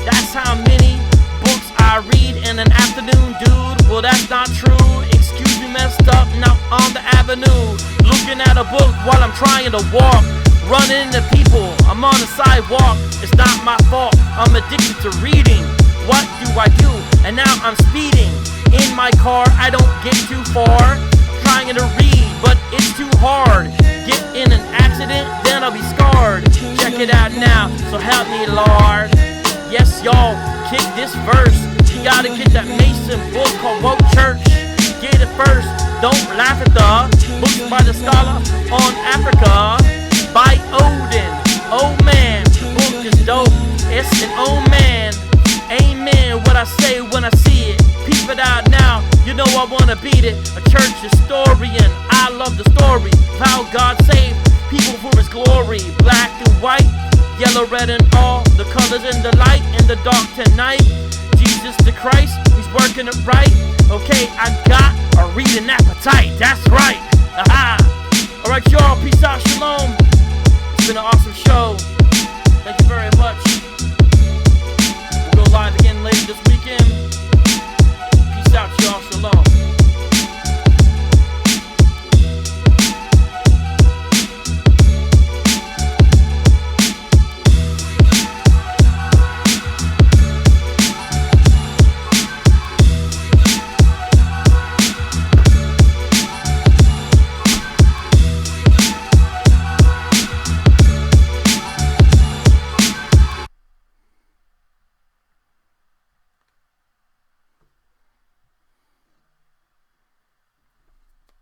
That's how many books I read in an afternoon, dude. Well, that's not true. Excuse me, messed up, now on the avenue, looking at a book while I'm trying to walk, running into people, I'm on the sidewalk. It's not my fault, I'm addicted to reading. What do I do? And now I'm speeding in my car. I don't get too far, trying to read, but it's too hard. Get in an accident, then I'll be scarred. Check it out now, so help me, Lord. Yes, y'all, kick this verse. You gotta get that Mason book called Woke Church. Get it first, don't laugh at the books by the scholar on Africa by Odin. Oh man, book is dope, it's an oh man. Amen, what I say when I see it. Peep it out now, you know I wanna beat it. A church historian, I love the story of how God saved people for his glory. Black and white, yellow, red and all the colors in the light, in the dark tonight. Jesus the Christ, he's working it right. Okay,